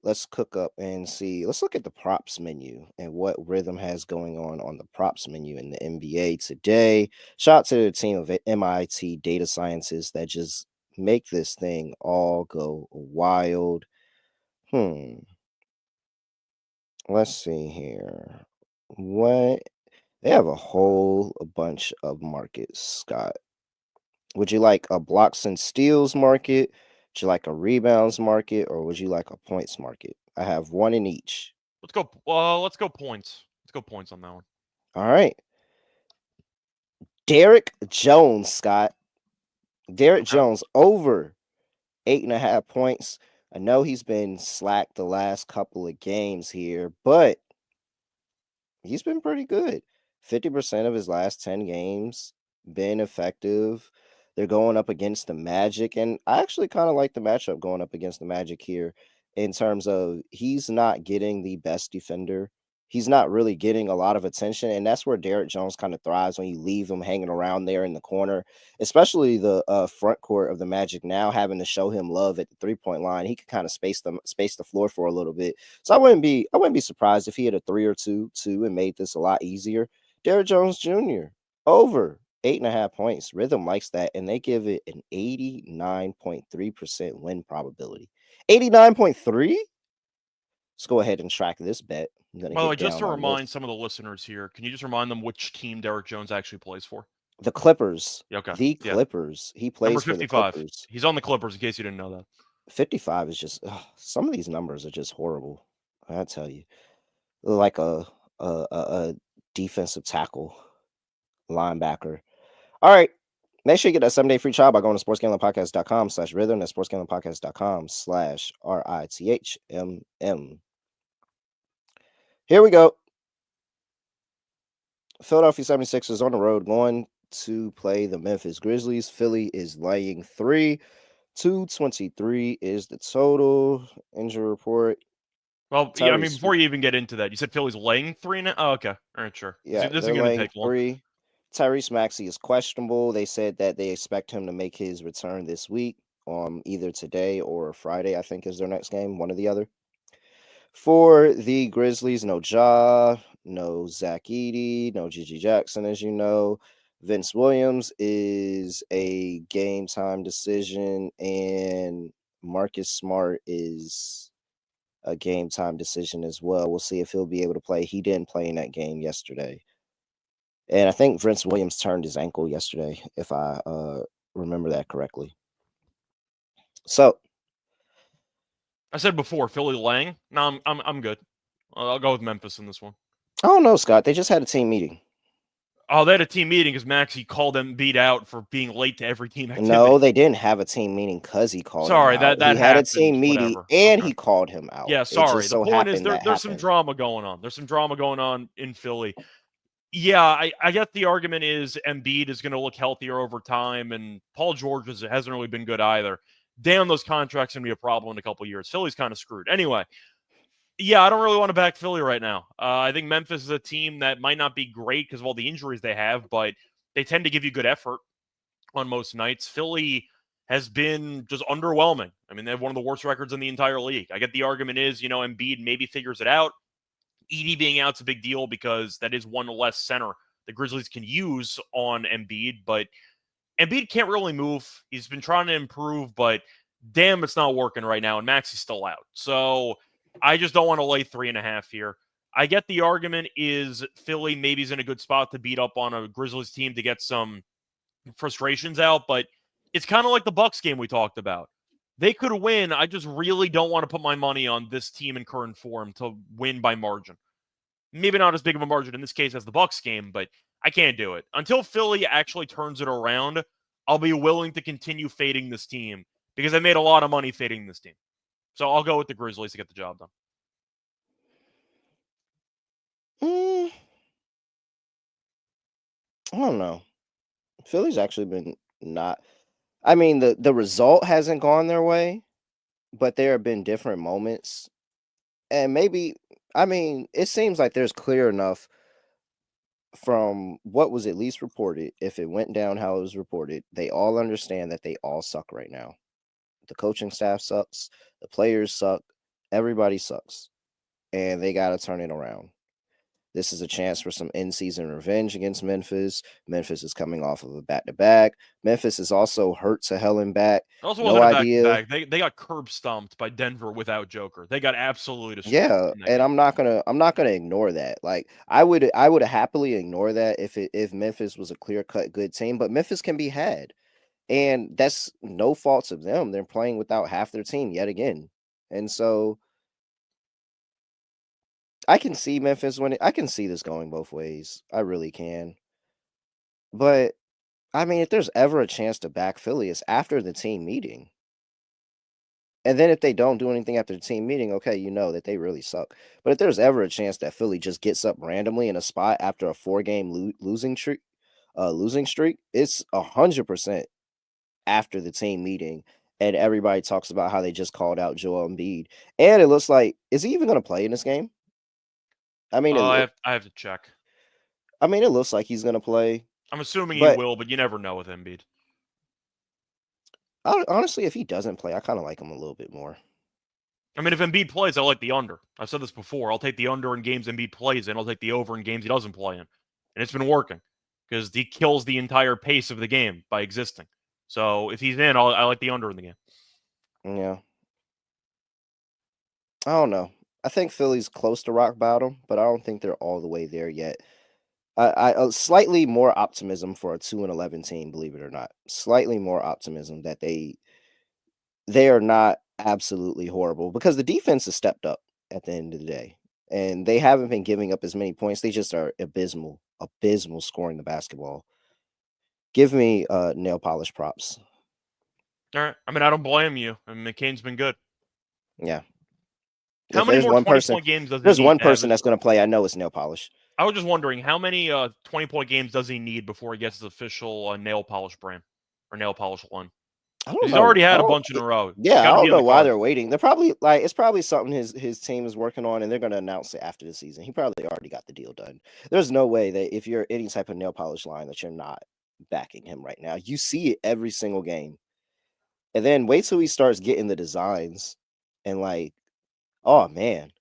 Let's cook up and see. Let's look at the props menu and what Rhythm has going on the props menu in the NBA today. Shout out to the team of MIT data scientists that just make this thing all go wild. Let's see here. They have a whole bunch of markets, Scott. Would you like a blocks and steals market? Would you like a rebounds market, or would you like a points market? I have one in each. Let's go. Let's go points. Let's go points on that one. All right. Derrick Jones, Scott. Derrick Jones over 8.5 points. I know he's been slack the last couple of games here, but he's been pretty good. 50% of his last 10 games been effective. They're going up against the Magic, and I actually kind of like the matchup going up against the Magic here in terms of he's not getting the best defender. He's not really getting a lot of attention, and that's where Derrick Jones kind of thrives when you leave him hanging around there in the corner, especially the front court of the Magic now having to show him love at the 3-point line. He could kind of space the floor for a little bit. So I wouldn't be surprised if he had a 3 or 2 and made this a lot easier. Derrick Jones Jr. over 8.5 points. Rhythm likes that, and they give it an 89.3% win probability. 89.3? Let's go ahead and track this bet. By the way, just to remind some of the listeners here, can you just remind them which team Derrick Jones actually plays for? The Clippers. Okay. The Clippers. He plays number 55. For the Clippers. He's on the Clippers, in case you didn't know that. 55 is just some of these numbers are just horrible. I tell you, like a defensive tackle, linebacker. All right. Make sure you get that 7-day free trial by going to sportsgamblingpodcast.com/rhythm. That's sportsgamblingpodcast.com/RITHMM. Here we go. Philadelphia 76ers on the road going to play the Memphis Grizzlies. Philly is laying 3. 223 is the total. Injury report. Well, yeah, I mean, before you even get into that, you said Philly's laying 3 now? Oh, okay. All right, sure. Yeah, this is going to take long. 3. Tyrese Maxey is questionable. They said that they expect him to make his return this week, either today or Friday, I think is their next game, one or the other. For the Grizzlies, no Ja, no Zach Edey, no Gigi Jackson, as you know. Vince Williams is a game time decision, and Marcus Smart is a game time decision as well. We'll see if he'll be able to play. He didn't play in that game yesterday. And I think Vince Williams turned his ankle yesterday, if I remember that correctly. So I said before, Philly laying. No, I'm good. I'll go with Memphis in this one. I don't know, Scott. They just had a team meeting. Oh, they had a team meeting because Maxey called Embiid out for being late to every team activity. No, they didn't have a team meeting because he called Sorry, him out. that He had a happened. team meeting Whatever. and Okay. he called him out. Yeah, It sorry. just The so point is happened there's some happened. drama going on. There's some drama going on in Philly. Yeah, I get the argument is Embiid is going to look healthier over time, and Paul George hasn't really been good either. Damn, those contracts going to be a problem in a couple of years. Philly's kind of screwed. Anyway, yeah, I don't really want to back Philly right now. I think Memphis is a team that might not be great because of all the injuries they have, but they tend to give you good effort on most nights. Philly has been just underwhelming. I mean, they have one of the worst records in the entire league. I get the argument is, Embiid maybe figures it out. Edie being out's a big deal because that is one less center the Grizzlies can use on Embiid, but Embiid can't really move. He's been trying to improve, but damn, it's not working right now, and Max is still out. So I just don't want to lay 3.5 here. I get the argument is Philly maybe is in a good spot to beat up on a Grizzlies team to get some frustrations out, but it's kind of like the Bucks game we talked about. They could win. I just really don't want to put my money on this team in current form to win by margin. Maybe not as big of a margin in this case as the Bucks game, but I can't do it. Until Philly actually turns it around, I'll be willing to continue fading this team because I made a lot of money fading this team. So I'll go with the Grizzlies to get the job done. I don't know. Philly's actually been not. I mean, the result hasn't gone their way, but there have been different moments. And maybe, it seems like there's clear enough from what was at least reported. If it went down how it was reported, they all understand that they all suck right now. The coaching staff sucks. The players suck. Everybody sucks. And they got to turn it around. This is a chance for some in-season revenge against Memphis. Memphis is coming off of a back-to-back. Memphis is also hurt to hell and back. It also No wasn't a idea. back-to-back. They got curb stomped by Denver without Joker. They got absolutely destroyed. Yeah, in that and game. I'm not gonna ignore that. Like I would happily ignore that if Memphis was a clear-cut good team, but Memphis can be had. And that's no faults of them. They're playing without half their team yet again. And so I can see Memphis winning. I can see this going both ways. I really can. But if there's ever a chance to back Philly, it's after the team meeting. And then if they don't do anything after the team meeting, okay, you know that they really suck. But if there's ever a chance that Philly just gets up randomly in a spot after a 4-game losing streak, it's 100% after the team meeting. And everybody talks about how they just called out Joel Embiid. And it looks like, is he even going to play in this game? I have to check. It looks like he's going to play. I'm assuming he will, but you never know with Embiid. Honestly, if he doesn't play, I kind of like him a little bit more. I mean, if Embiid plays, I like the under. I've said this before. I'll take the under in games Embiid plays in. I'll take the over in games he doesn't play in. And it's been working because he kills the entire pace of the game by existing. So if he's in, I like the under in the game. Yeah. I don't know. I think Philly's close to rock bottom, but I don't think they're all the way there yet. I slightly more optimism for a 2-11 team, believe it or not. Slightly more optimism that they are not absolutely horrible because the defense has stepped up at the end of the day. And they haven't been giving up as many points. They just are abysmal scoring the basketball. Give me nail polish props. All right. I don't blame you. McCain's been good. Yeah. How many more 20-point games does he need? There's one person that's going to play. I know it's nail polish. I was just wondering, how many 20-point games does he need before he gets his official nail polish brand or nail polish one? He's already had a bunch in a row. Yeah, I don't know why they're waiting. They're probably it's probably something his team is working on, and they're going to announce it after the season. He probably already got the deal done. There's no way that if you're any type of nail polish line that you're not backing him right now. You see it every single game. And then wait till he starts getting the designs and oh man.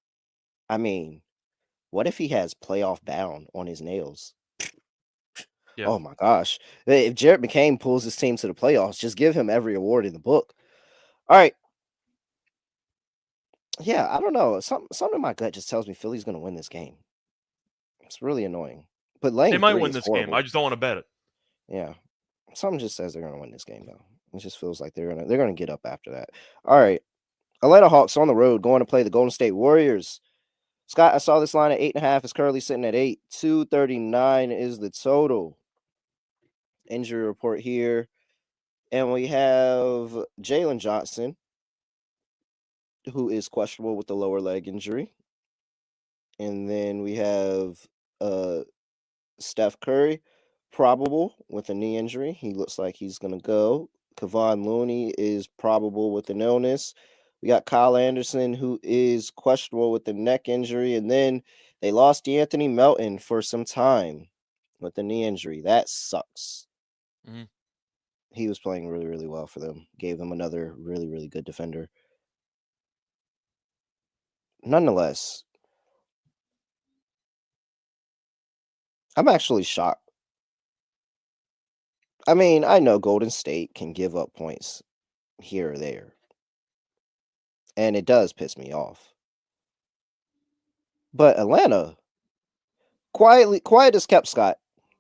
What if he has playoff bound on his nails? Yeah. Oh my gosh. If Jarrett McCain pulls his team to the playoffs, just give him every award in the book. All right. Yeah, I don't know. Something in my gut just tells me Philly's going to win this game. It's really annoying. But they might win this game. I just don't want to bet it. Yeah. Something just says they're going to win this game, though. It just feels like they're gonna get up after that. All right. Atlanta Hawks on the road going to play the Golden State Warriors. Scott, I saw this line at 8.5. It's currently sitting at 8. 239 is the total. Injury report here. And we have Jalen Johnson, who is questionable with the lower leg injury. And then we have Steph Curry, probable with a knee injury. He looks like he's going to go. Kevon Looney is probable with an illness. We got Kyle Anderson, who is questionable with the neck injury. And then they lost D'Anthony Melton for some time with the knee injury. That sucks. Mhm. He was playing really, really well for them. Gave them another really, really good defender. Nonetheless, I'm actually shocked. I mean, I know Golden State can give up points here or there, and it does piss me off. But Atlanta, quiet as kept, Scott.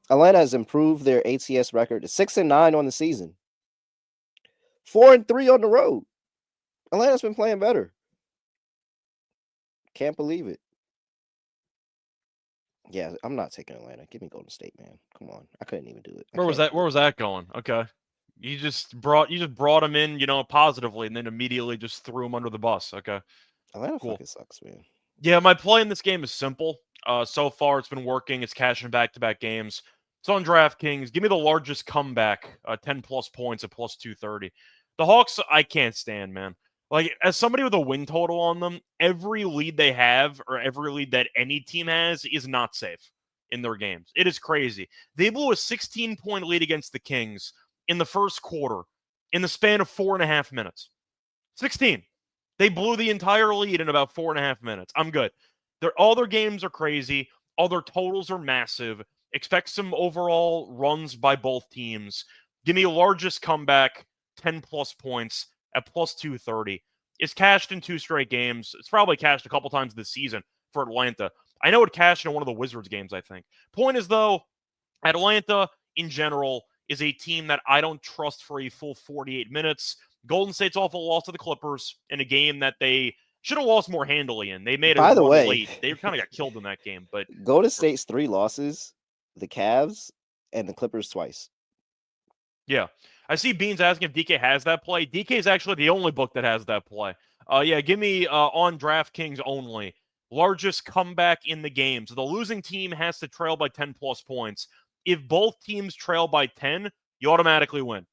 Atlanta has improved their ATS record to 6-9 on the season, 4-3 on the road. Atlanta's been playing better. Can't believe it. Yeah, I'm not taking Atlanta. Give me Golden State, man. Come on, I couldn't even do it. Where was that? Where was that going? Okay, you just brought him in, positively, and then immediately just threw him under the bus. Okay, Atlanta cool. fucking sucks, man. Yeah, my play in this game is simple. So far, it's been working. It's cashing back-to-back games. It's on DraftKings. Give me the largest comeback, 10-plus points at plus 230. The Hawks, I can't stand, man. Like, as somebody with a win total on them, every lead they have, or every lead that any team has, is not safe in their games. It is crazy. They blew a 16-point lead against the Kings in the first quarter in the span of 4.5 minutes. 16. They blew the entire lead in about 4.5 minutes. I'm good. All their games are crazy. All their totals are massive. Expect some overall runs by both teams. Give me a largest comeback, 10-plus points at plus 230. It's cashed in 2 straight games. It's probably cashed a couple times this season for Atlanta. I know it cashed in one of the Wizards games, I think. Point is, though, Atlanta, in general, is a team that I don't trust for a full 48 minutes. Golden State's awful loss to the Clippers in a game that they should have lost more handily in. They made a By the run way, late. They kind of got killed in that game. But Golden State's 3 losses, the Cavs and the Clippers twice. yeah, I see Beans asking if DK has that play. DK is actually the only book that has that play. Yeah, give me on DraftKings only. Largest comeback in the game. So the losing team has to trail by 10-plus points. If both teams trail by 10, you automatically win.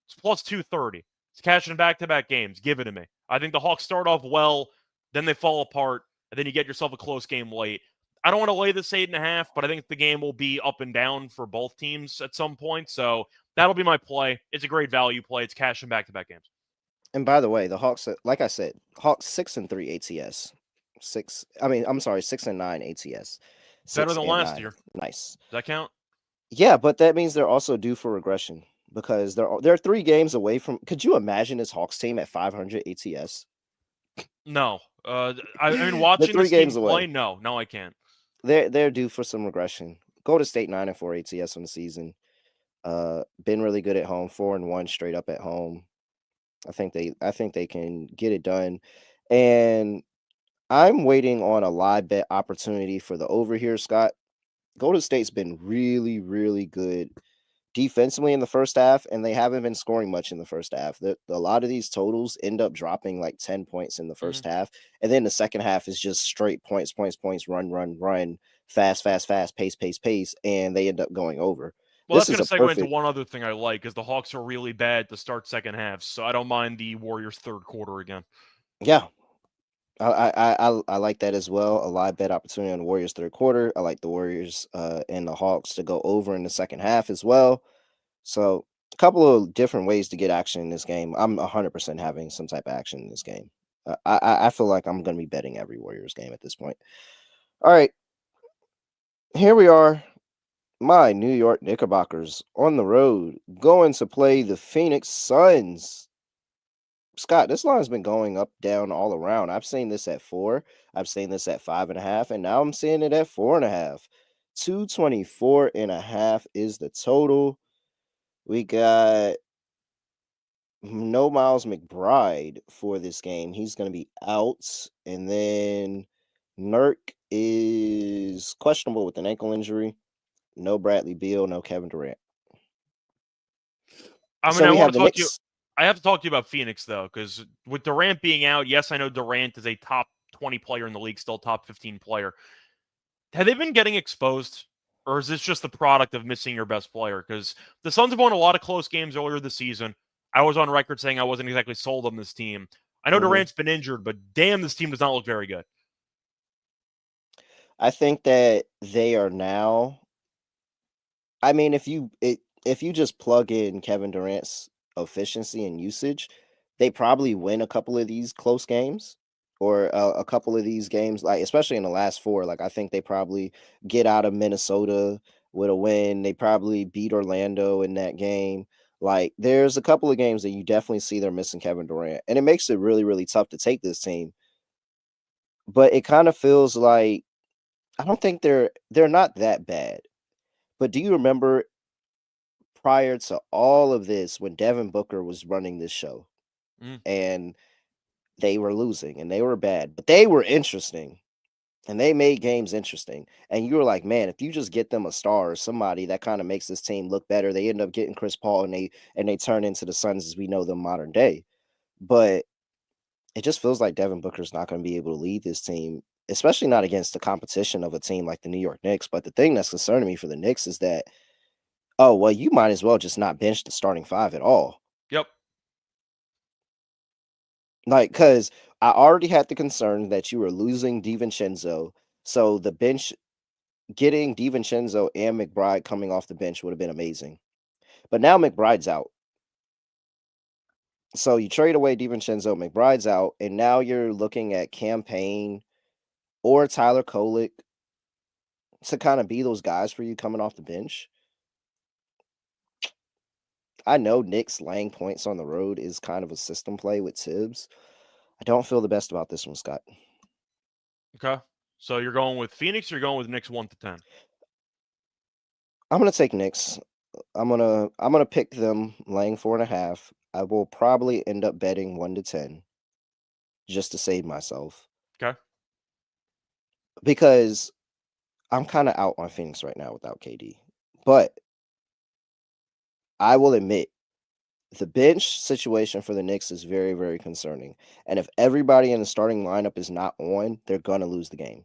It's plus 230. It's cashing back-to-back games. Give it to me. I think the Hawks start off well, then they fall apart, and then you get yourself a close game late. I don't want to lay this 8.5, but I think the game will be up and down for both teams at some point. So that'll be my play. It's a great value play. It's cashing back-to-back games. And by the way, the Hawks, like I said, Hawks 6-3 ATS. 6-9 ATS. Better than last 6-9. year. Nice. Does that count? Yeah, but that means they're also due for regression because they're 3 games away from. Could you imagine this Hawks team at 500 ATS? No. I mean, watching 3 this team games away. play, no, I can't. They're due for some regression. Golden State 9-4 ATS on the season. Been really good at home, 4-1 straight up at home. I think they can get it done. And I'm waiting on a live bet opportunity for the over here, Scott. Golden State's been really, really good defensively in the first half, and they haven't been scoring much in the first half. A lot of these totals end up dropping like 10 points in the first half, and then the second half is just straight points, run, fast, pace, and they end up going over. Well, This that's is going a to segue into perfect. one other thing I like, is the Hawks are really bad to start second halves, so I don't mind the Warriors' third quarter again. Yeah, I like that as well. A live bet opportunity on the Warriors third quarter. I like the Warriors and the Hawks to go over in the second half as well. So a couple of different ways to get action in this game. I'm 100% having some type of action in this game. I feel like I'm going to be betting every Warriors game at this point. All right, here we are. My New York Knickerbockers on the road going to play the Phoenix Suns. Scott, this line's been going up, down, all around. I've seen this at 4. I've seen this at 5.5, and now I'm seeing it at 4.5. 224.5 is the total. We got no Miles McBride for this game. He's going to be out. And then Nurk is questionable with an ankle injury. No Bradley Beal, no Kevin Durant. I mean, So I we want have to the talk to you. Knicks. I have to talk to you about Phoenix, though, because with Durant being out, yes, I know Durant is a top 20 player in the league, still top 15 player. Have they been getting exposed, or is this just the product of missing your best player? Because the Suns have won a lot of close games earlier this season. I was on record saying I wasn't exactly sold on this team. I know Durant's been injured, but damn, this team does not look very good. I think that they are now. I mean, if you just plug in Kevin Durant's efficiency and usage, they probably win a couple of these close games, or a couple of these games, like especially in the last four. Like I think they probably get out of Minnesota with a win. They probably beat Orlando in that game. Like there's a couple of games that you definitely see they're missing Kevin Durant, and it makes it really, really tough to take this team. But it kind of feels like I don't think they're not that bad. But do you remember prior to all of this when Devin Booker was running this show Mm. and they were losing and they were bad, but they were interesting and they made games interesting. And you were like, man, if you just get them a star or somebody that kind of makes this team look better, they end up getting Chris Paul and they turn into the Suns as we know them modern day. But it just feels like Devin Booker's not going to be able to lead this team, especially not against the competition of a team like the New York Knicks. But the thing that's concerning me for the Knicks is that, oh, well, you might as well just not bench the starting five at all. Yep. Like, because I already had the concern that you were losing DiVincenzo. So the bench, getting DiVincenzo and McBride coming off the bench would have been amazing. But now McBride's out. So you trade away DiVincenzo, McBride's out, and now you're looking at Campaign or Tyler Kolek to kind of be those guys for you coming off the bench. I know Nick's laying points on the road is kind of a system play with Tibbs. I don't feel the best about this one, Scott. Okay. So you're going with Phoenix, or you're going with Knicks 1 to 10? I'm gonna take Knicks. I'm gonna pick them laying 4.5. I will probably end up betting 1 to 10 just to save myself. Okay. Because I'm kind of out on Phoenix right now without KD. But I will admit the bench situation for the Knicks is very, very concerning. And if everybody in the starting lineup is not on, they're gonna lose the game.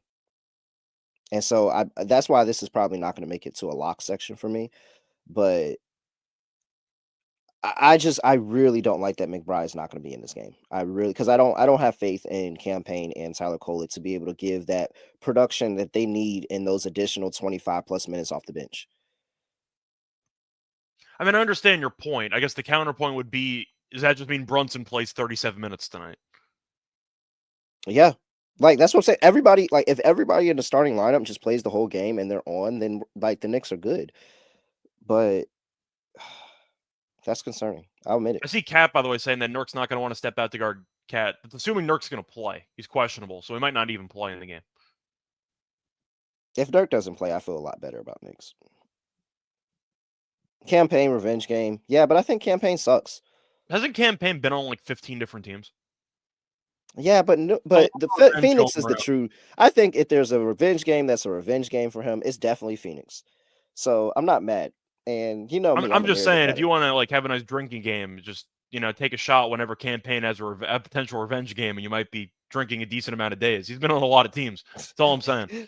And so that's why this is probably not going to make it to a lock section for me. But I really don't like that McBride's not going to be in this game. Because I don't have faith in Campaign and Tyler Kolek to be able to give that production that they need in those additional 25 plus minutes off the bench. I mean, I understand your point. I guess the counterpoint would be, does that just mean Brunson plays 37 minutes tonight? Yeah. Like that's what I'm saying. Everybody, like if everybody in the starting lineup just plays the whole game and they're on, then like the Knicks are good. But that's concerning. I'll admit I it. see Cat, by the way, saying that Nurk's not going to want to step out to guard Cat. That's assuming Nurk's going to play. He's questionable, so he might not even play in the game. If Dirk doesn't play, I feel a lot better about Knicks. Campaign revenge game. Yeah, but I think Campaign sucks. Hasn't Campaign been on like 15 different teams? Yeah, but Phoenix is the true. I think if there's a revenge game, that's a revenge game for him. It's definitely Phoenix. So I'm not mad. And you know me, I'm just saying, if you want to like have a nice drinking game, just take a shot whenever Campaign has a potential revenge game, and you might be drinking a decent amount of days. He's been on a lot of teams. That's all I'm saying.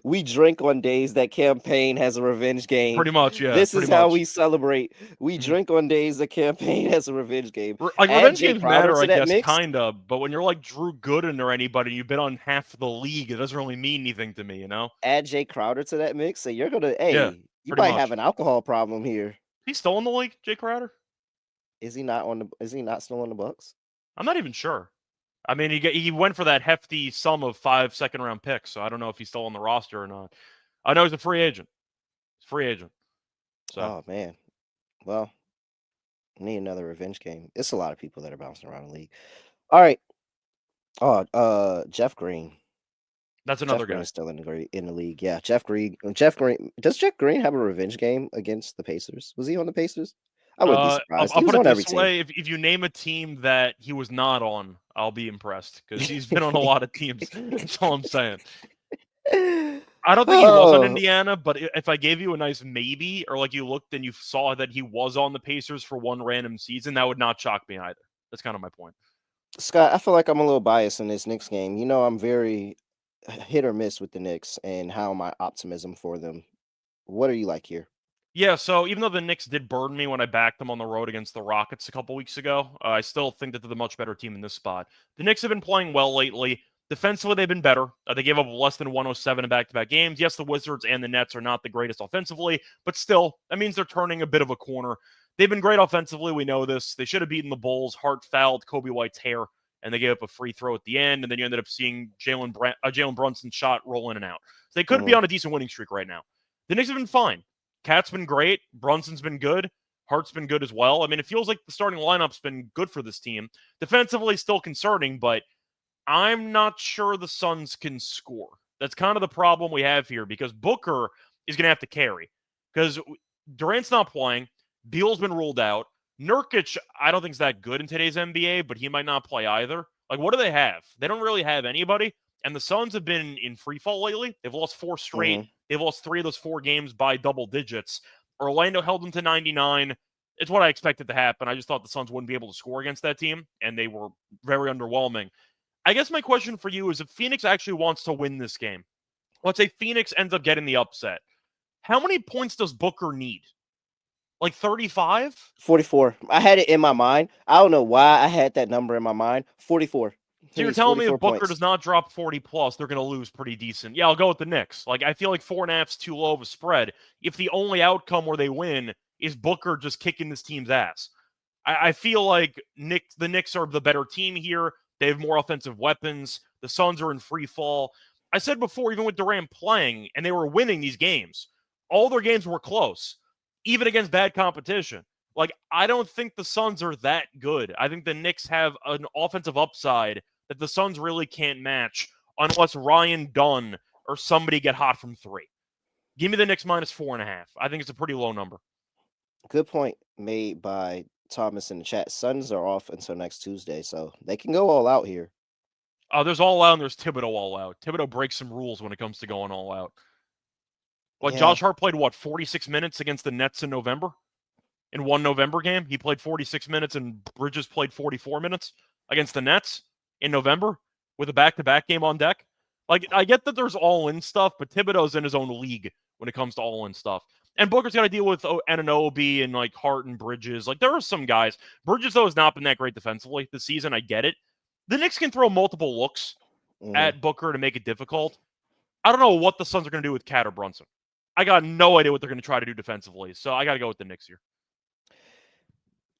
We drink on days that Campaign has a revenge game. Pretty much, yeah. This is how we celebrate. We drink on days that Campaign has a revenge game. Like revenge games matter, I guess, mix. kind of. But when you're like Drew Gooden or anybody, you've been on half the league. It doesn't really mean anything to me, you know. Add Jay Crowder to that mix, so you're gonna. Hey, yeah, you might have an alcohol problem here. He's still in the league, Jay Crowder. Is he not on the? Is he not still on the Bucks? I'm not even sure. I mean, he went for that hefty sum of 5 second-round picks, so I don't know if he's still on the roster or not. I know he's a free agent. He's a free agent. So. Oh man, well, need another revenge game. It's a lot of people that are bouncing around the league. All right. Oh, Jeff Green. That's another guy still in the league. Yeah, Jeff Green. Does Jeff Green have a revenge game against the Pacers? Was he on the Pacers? I wouldn't be surprised. I'll put it this way: if you name a team that he was not on, I'll be impressed because he's been on a lot of teams. That's all I'm saying. I don't think he was on Indiana, but if I gave you a nice maybe, or like you looked and you saw that he was on the Pacers for one random season, that would not shock me either. That's kind of my point. Scott, I feel like I'm a little biased in this Knicks game. You know, I'm very hit or miss with the Knicks and how my optimism for them. What are you like here? Yeah, so even though the Knicks did burn me when I backed them on the road against the Rockets a couple weeks ago, I still think that they're the much better team in this spot. The Knicks have been playing well lately. Defensively, they've been better. They gave up less than 107 in back-to-back games. Yes, the Wizards and the Nets are not the greatest offensively, but still, that means they're turning a bit of a corner. They've been great offensively. We know this. They should have beaten the Bulls. Hart fouled Kobe White's hair, and they gave up a free throw at the end, and then you ended up seeing Jalen Brunson's shot roll in and out. So they could be on a decent winning streak right now. The Knicks have been fine. Cat's been great. Brunson's been good. Hart's been good as well. I mean, it feels like the starting lineup's been good for this team. Defensively, still concerning, but I'm not sure the Suns can score. That's kind of the problem we have here because Booker is going to have to carry because Durant's not playing. Beal's been ruled out. Nurkic, I don't think is that good in today's NBA, but he might not play either. Like, what do they have? They don't really have anybody. And the Suns have been in free fall lately. They've lost 4 straight. They've lost 3 of those 4 games by double digits. Orlando held them to 99. It's what I expected to happen. I just thought the Suns wouldn't be able to score against that team, and they were very underwhelming. I guess my question for you is if Phoenix actually wants to win this game, let's say Phoenix ends up getting the upset, how many points does Booker need? Like 35? 44. I had it in my mind. I don't know why I had that number in my mind. 44. So you're telling me if Booker does not drop 40 plus, they're going to lose pretty decent. Yeah, I'll go with the Knicks. Like, I feel like 4.5's too low of a spread. If the only outcome where they win is Booker just kicking this team's ass, I feel like the Knicks are the better team here. They have more offensive weapons. The Suns are in free fall. I said before, even with Durant playing, and they were winning these games, all their games were close, even against bad competition. Like, I don't think the Suns are that good. I think the Knicks have an offensive upside that the Suns really can't match unless Ryan Dunn or somebody get hot from 3. Give me the Knicks minus 4.5. I think it's a pretty low number. Good point made by Thomas in the chat. Suns are off until next Tuesday, so they can go all out here. There's all out and there's Thibodeau all out. Thibodeau breaks some rules when it comes to going all out. Like, Josh Hart played, 46 minutes against the Nets in November? In one November game, he played 46 minutes and Bridges played 44 minutes against the Nets in November with a back-to-back game on deck. Like, I get that there's all-in stuff, but Thibodeau's in his own league when it comes to all-in stuff. And Booker's got to deal with Anunoby and, like, Hart and Bridges. Like, there are some guys. Bridges, though, has not been that great defensively this season. I get it. The Knicks can throw multiple looks at Booker to make it difficult. I don't know what the Suns are going to do with Cat or Brunson. I got no idea what they're going to try to do defensively, so I got to go with the Knicks here.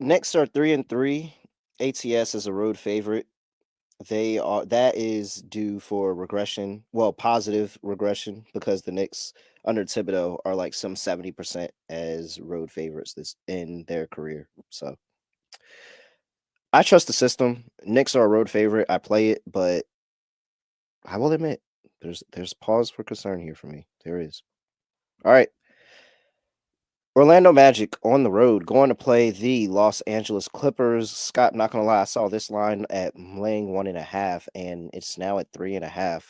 Knicks are 3-3. ATS is a road favorite. That is due for regression. Well, positive regression because the Knicks under Thibodeau are like some 70% as road favorites in their career. So I trust the system. Knicks are a road favorite. I play it, but I will admit there's pause for concern here for me. There is. All right. Orlando Magic on the road going to play the Los Angeles Clippers. Scott, not gonna lie, I saw this line at laying 1.5, and it's now at 3.5.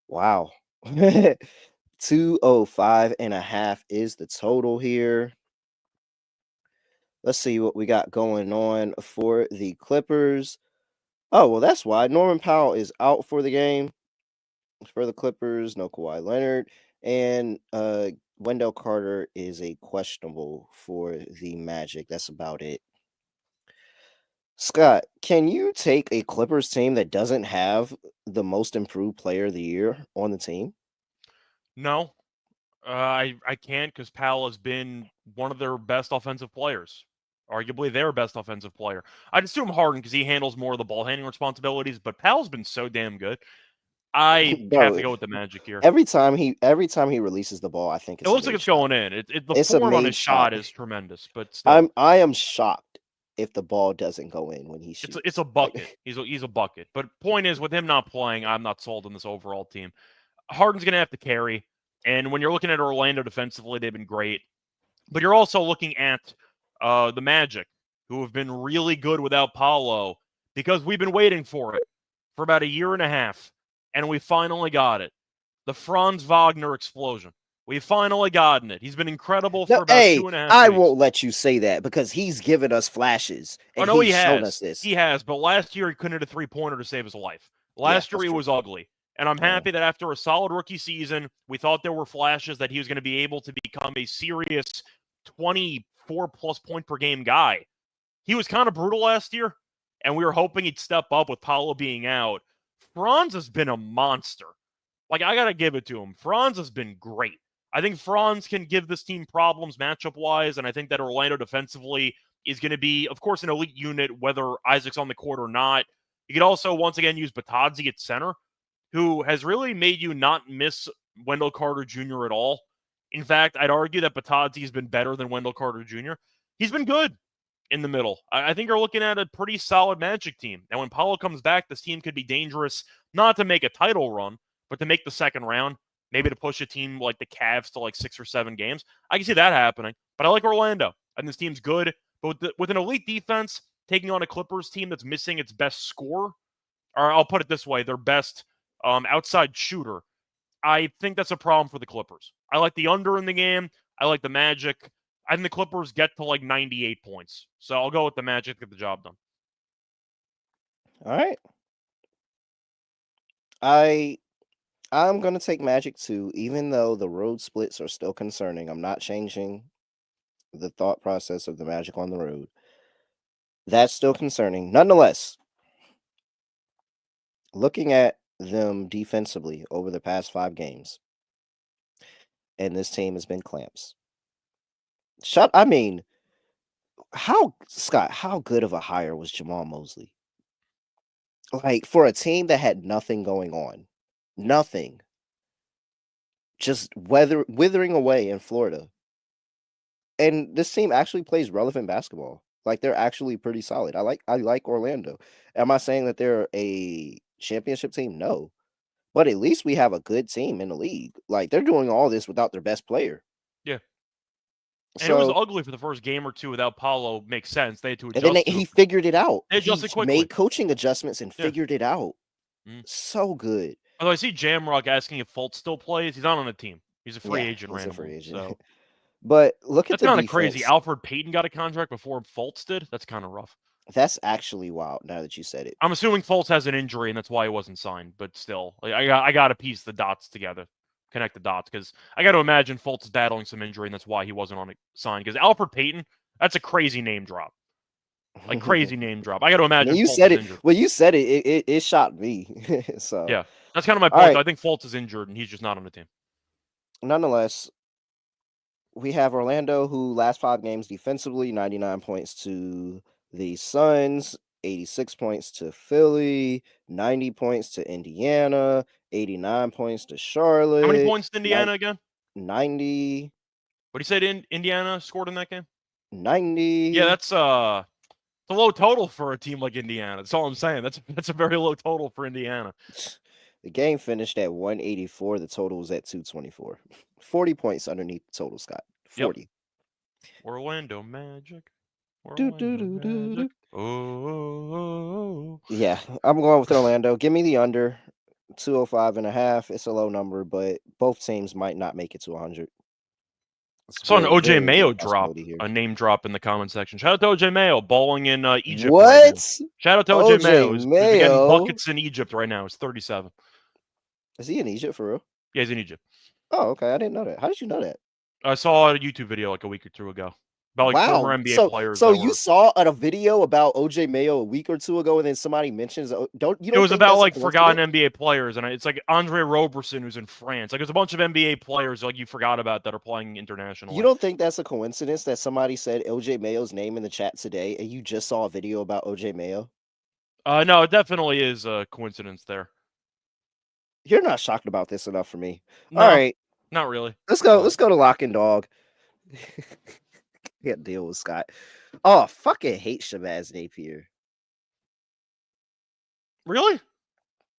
Wow. 205.5 is the total here. Let's see what we got going on for the Clippers. Oh, well, that's why Norman Powell is out for the game. For the Clippers, no Kawhi Leonard. And Wendell Carter is a questionable for the Magic. That's about it. Scott, can you take a Clippers team that doesn't have the most improved player of the year on the team? No, I can't because Powell has been one of their best offensive players. Arguably their best offensive player. I'd assume Harden because he handles more of the ball handling responsibilities, but Powell's been so damn good. I have to go with the Magic here. Every time he releases the ball, I think it looks like it's going in. The form on his shot is tremendous, but still. I am shocked if the ball doesn't go in when he shoots. It's a bucket. He's a bucket. But point is, with him not playing, I'm not sold on this overall team. Harden's going to have to carry, and when you're looking at Orlando defensively, they've been great. But you're also looking at the Magic, who have been really good without Paolo. because we've been waiting for it for about a year and a half, and we finally got it. The Franz Wagner explosion. We've finally gotten it. He's been incredible for about 2.5 I weeks. won't let you say that because he's given us flashes and he he's shown has. us this. He has, but last year he couldn't hit a three-pointer to save his life. Last year he was ugly. And I'm happy that after a solid rookie season, we thought there were flashes that he was going to be able to become a serious 24-plus point per game guy. He was kind of brutal last year, and we were hoping he'd step up with Paolo being out. Franz has been a monster. Like, I got to give it to him. Franz has been great. I think Franz can give this team problems matchup-wise, and I think that Orlando defensively is going to be, of course, an elite unit, whether Isaac's on the court or not. You could also, once again, use Batadze at center, who has really made you not miss Wendell Carter Jr. at all. In fact, I'd argue that Batadze has been better than Wendell Carter Jr. He's been good in the middle. I think you're looking at a pretty solid Magic team. And when Paolo comes back, this team could be dangerous, not to make a title run, but to make the second round, maybe to push a team like the Cavs to like 6 or 7 games. I can see that happening. But I like Orlando. And this team's good. But with an elite defense, taking on a Clippers team that's missing its best scorer, or I'll put it this way, their best outside shooter, I think that's a problem for the Clippers. I like the under in the game. I like the Magic. I think the Clippers get to like 98 points. So I'll go with the Magic to get the job done. All right. I'm going to take Magic too, even though the road splits are still concerning. I'm not changing the thought process of the Magic on the road. That's still concerning. Nonetheless, looking at them defensively over the past 5 games, and this team has been clamps. Scott, how good of a hire was Jamal Mosley? Like, for a team that had nothing going on, nothing, just withering away in Florida. And this team actually plays relevant basketball. Like, they're actually pretty solid. I like Orlando. Am I saying that they're a championship team? No. But at least we have a good team in the league. Like, they're doing all this without their best player. Yeah. And it was ugly for the first game or two without Paulo. Makes sense. They had to adjust. And then he figured it out. They adjusted quickly. Made coaching adjustments and figured it out. So good. Although I see Jamrock asking if Fultz still plays. He's not on the team. He's a free agent he's randomly. A free agent. So. But look at that's kind of crazy. Alfred Payton got a contract before Fultz did. That's kind of rough. That's actually wild. Now that you said it, I'm assuming Fultz has an injury and that's why he wasn't signed. But still, like, I got to piece the dots together, connect the dots, because I got to imagine Fultz is battling some injury and that's why he wasn't on it signed. Because Alfred Payton, that's a crazy name drop. Like, crazy name drop. I got to imagine. When you Fultz said is it, injured. when you said it, it shocked me. So yeah, that's kind of my point. Right. I think Fultz is injured and he's just not on the team. Nonetheless, we have Orlando, who last 5 games defensively, 99 points to the Suns, 86 points to Philly, 90 points to Indiana, 89 points to Charlotte. How many points to Indiana again? 90. What do you say Indiana scored in that game? 90. Yeah, that's a low total for a team like Indiana. That's all I'm saying. That's a very low total for Indiana. The game finished at 184. The total was at 224. 40 points underneath the total, Scott. 40. Yep. Orlando Magic. Magic. Oh. Yeah, I'm going with Orlando. Give me the under. 205.5. It's a low number, but both teams might not make it to 100. Saw an OJ Mayo drop, a name drop in the comment section. Shout out to OJ Mayo, balling in Egypt. What? Right now. Shout out to OJ Mayo. He's getting buckets in Egypt right now. He's 37. Is he in Egypt for real? Yeah, he's in Egypt. Oh, okay. I didn't know that. How did you know that? I saw a YouTube video like a week or two ago about like former NBA players. So you saw a video about OJ Mayo a week or two ago, and then somebody mentions it was about like forgotten NBA players, and it's like Andre Roberson who's in France. Like there's a bunch of NBA players like you forgot about that are playing internationally. You don't think that's a coincidence that somebody said OJ Mayo's name in the chat today, and you just saw a video about OJ Mayo? No, it definitely is a coincidence there. You're not shocked about this enough for me. No, all right, not really. Let's go. Let's go to Lock and Dog. Can't deal with Scott. Oh, I fucking hate Shabazz Napier. Really?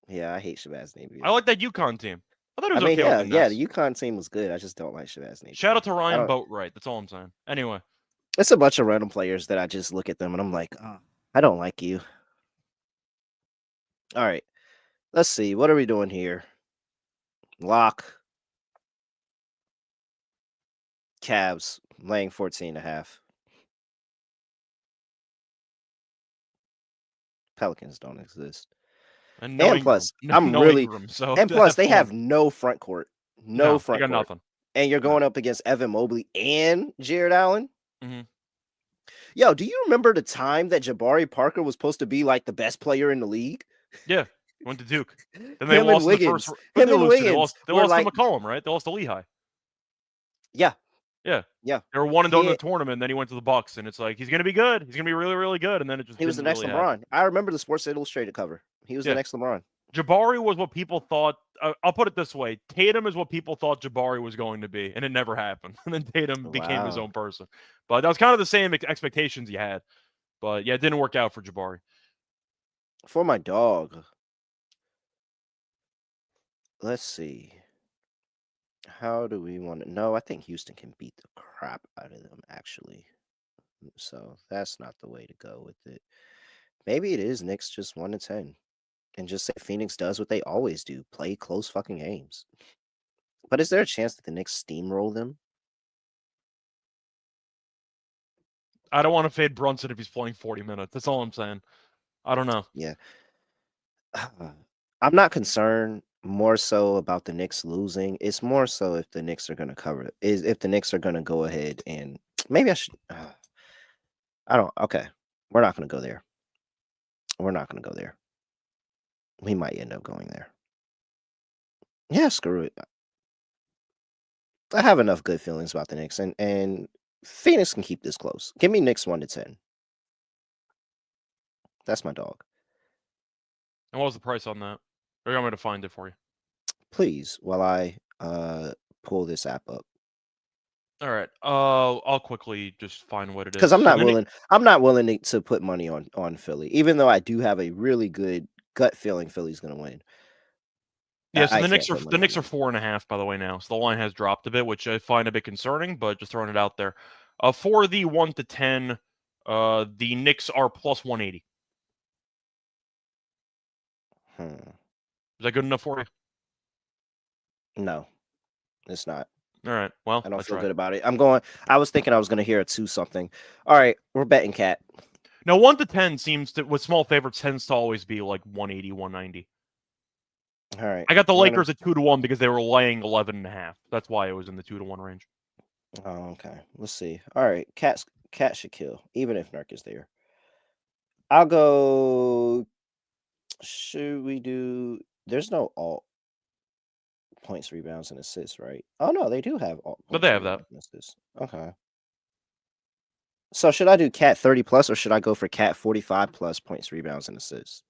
Yeah, I hate Shabazz Napier. I like that UConn team. I thought it was okay. Yeah, the UConn team was good. I just don't like Shabazz Napier. Shout out to Ryan Boatwright. That's all I'm saying. Anyway, it's a bunch of random players that I just look at them and I'm like, oh, I don't like you. All right. Let's see. What are we doing here? Lock. Cavs laying 14.5. Pelicans don't exist. And no And Ingram. plus, No, I'm no really Ingram. So and plus have they fun. have no front court. No No, front they got court. nothing. And you're going up against Evan Mobley and Jared Allen? Mm-hmm. Yo, do you remember the time that Jabari Parker was supposed to be like the best player in the league? Yeah, went to Duke. Then they Him and lost in the first. Wiggins. Who did Him they and lose to? They Wiggins lost were to like, McCollum, right? They lost to Lehigh. yeah, Yeah. yeah. They were 1-0 in He, the tournament. Then he went to the Bucks, and it's like he's gonna be good. He's gonna be really, really good. And then it just he was the didn't next really LeBron. happen. I remember the Sports Illustrated cover. He was the next LeBron. Jabari was what people thought. I'll put it this way: Tatum is what people thought Jabari was going to be, and it never happened. And then Tatum became his own person. But that was kind of the same expectations he had. But yeah, it didn't work out for Jabari. For my dog, let's see. How do we want to? No, I think Houston can beat the crap out of them, actually. So that's not the way to go with it. Maybe it is Knicks just 1-10. And just say Phoenix does what they always do, play close fucking games. But is there a chance that the Knicks steamroll them? I don't want to fade Brunson if he's playing 40 minutes. That's all I'm saying. I don't know. Yeah. I'm not concerned more so about the Knicks losing. It's more so if the Knicks are going to cover it. Is if the Knicks are going to go ahead and maybe I should. I don't. Okay. We're not going to go there. We're not going to go there. We might end up going there. Yeah, screw it. I have enough good feelings about the Knicks, and Phoenix can keep this close. Give me Knicks 1-10. That's my dog. And what was the price on that? Or you want me to find it for you? Please, while I pull this app up. All right. I'll quickly just find what it is. Because I'm So not willing. I'm not willing to put money on Philly, even though I do have a really good gut feeling Philly's going to win. Yeah, so I the Knicks can't are put the money on Knicks are them. 4.5, by the way, now. So the line has dropped a bit, which I find a bit concerning, but just throwing it out there. For the 1-10, the Knicks are plus 180. Is that good enough for you? No, it's not. All right. Well, I don't feel tried. good about it. I was thinking I was going to hear a 2 something. All right, we're betting Cat. Now, 1-10 seems to, with small favorites, tends to always be like 180, 190. All right. I got the Lakers at 2-1 because they were laying 11.5. That's why it was in the 2-1 range. Oh, okay. Let's see. All right, Cat should kill, even if Nurk is there. I'll go. Should we do? There's no alt points, rebounds, and assists, right? Oh no, they do have alt. But they have that. Okay. So should I do Cat 30 plus, or should I go for Cat 45 plus points, rebounds, and assists?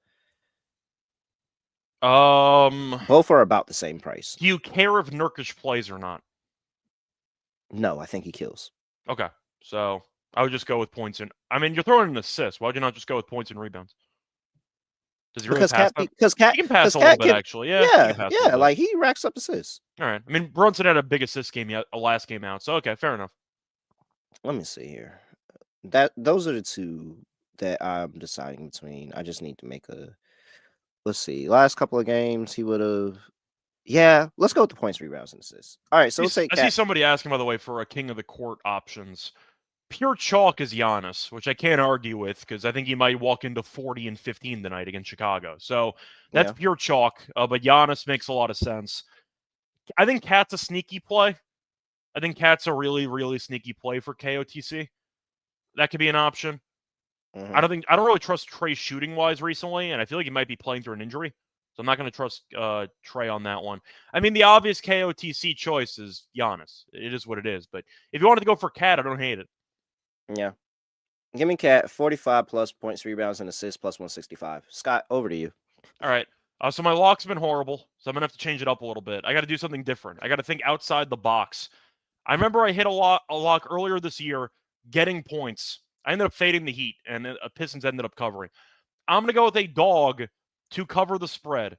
Both are about the same price. Do you care if Nurkic plays or not? No, I think he kills. Okay, so I would just go with points and. I mean, you're throwing an assist. Why'd you not just go with points and rebounds? Does he really pass that? Because Cat he can pass a little bit, actually. Yeah, like he racks up assists. All right. I mean, Brunson had a big assist game last game out, so okay, fair enough. Let me see here. Those are the two that I'm deciding between. I just need to make a. Let's see. Last couple of games, he would have. Yeah, let's go with the points, rebounds, and assists. All right, so let's say I see somebody asking, by the way, for a king of the court options. Pure chalk is Giannis, which I can't argue with because I think he might walk into 40 and 15 tonight against Chicago. So that's pure chalk, but Giannis makes a lot of sense. I think Cat's a sneaky play. I think Cat's a really, really sneaky play for KOTC. That could be an option. I don't really trust Trey shooting wise recently, and I feel like he might be playing through an injury. So I'm not going to trust Trey on that one. I mean, the obvious KOTC choice is Giannis. It is what it is. But if you wanted to go for Cat, I don't hate it. Yeah. Give me Cat 45 plus points, rebounds, and assists plus 165. Scott, over to you. All right. So my lock's been horrible, so I'm going to have to change it up a little bit. I got to do something different. I got to think outside the box. I remember I hit a lock earlier this year getting points. I ended up fading the Heat, and Pistons ended up covering. I'm going to go with a dog to cover the spread,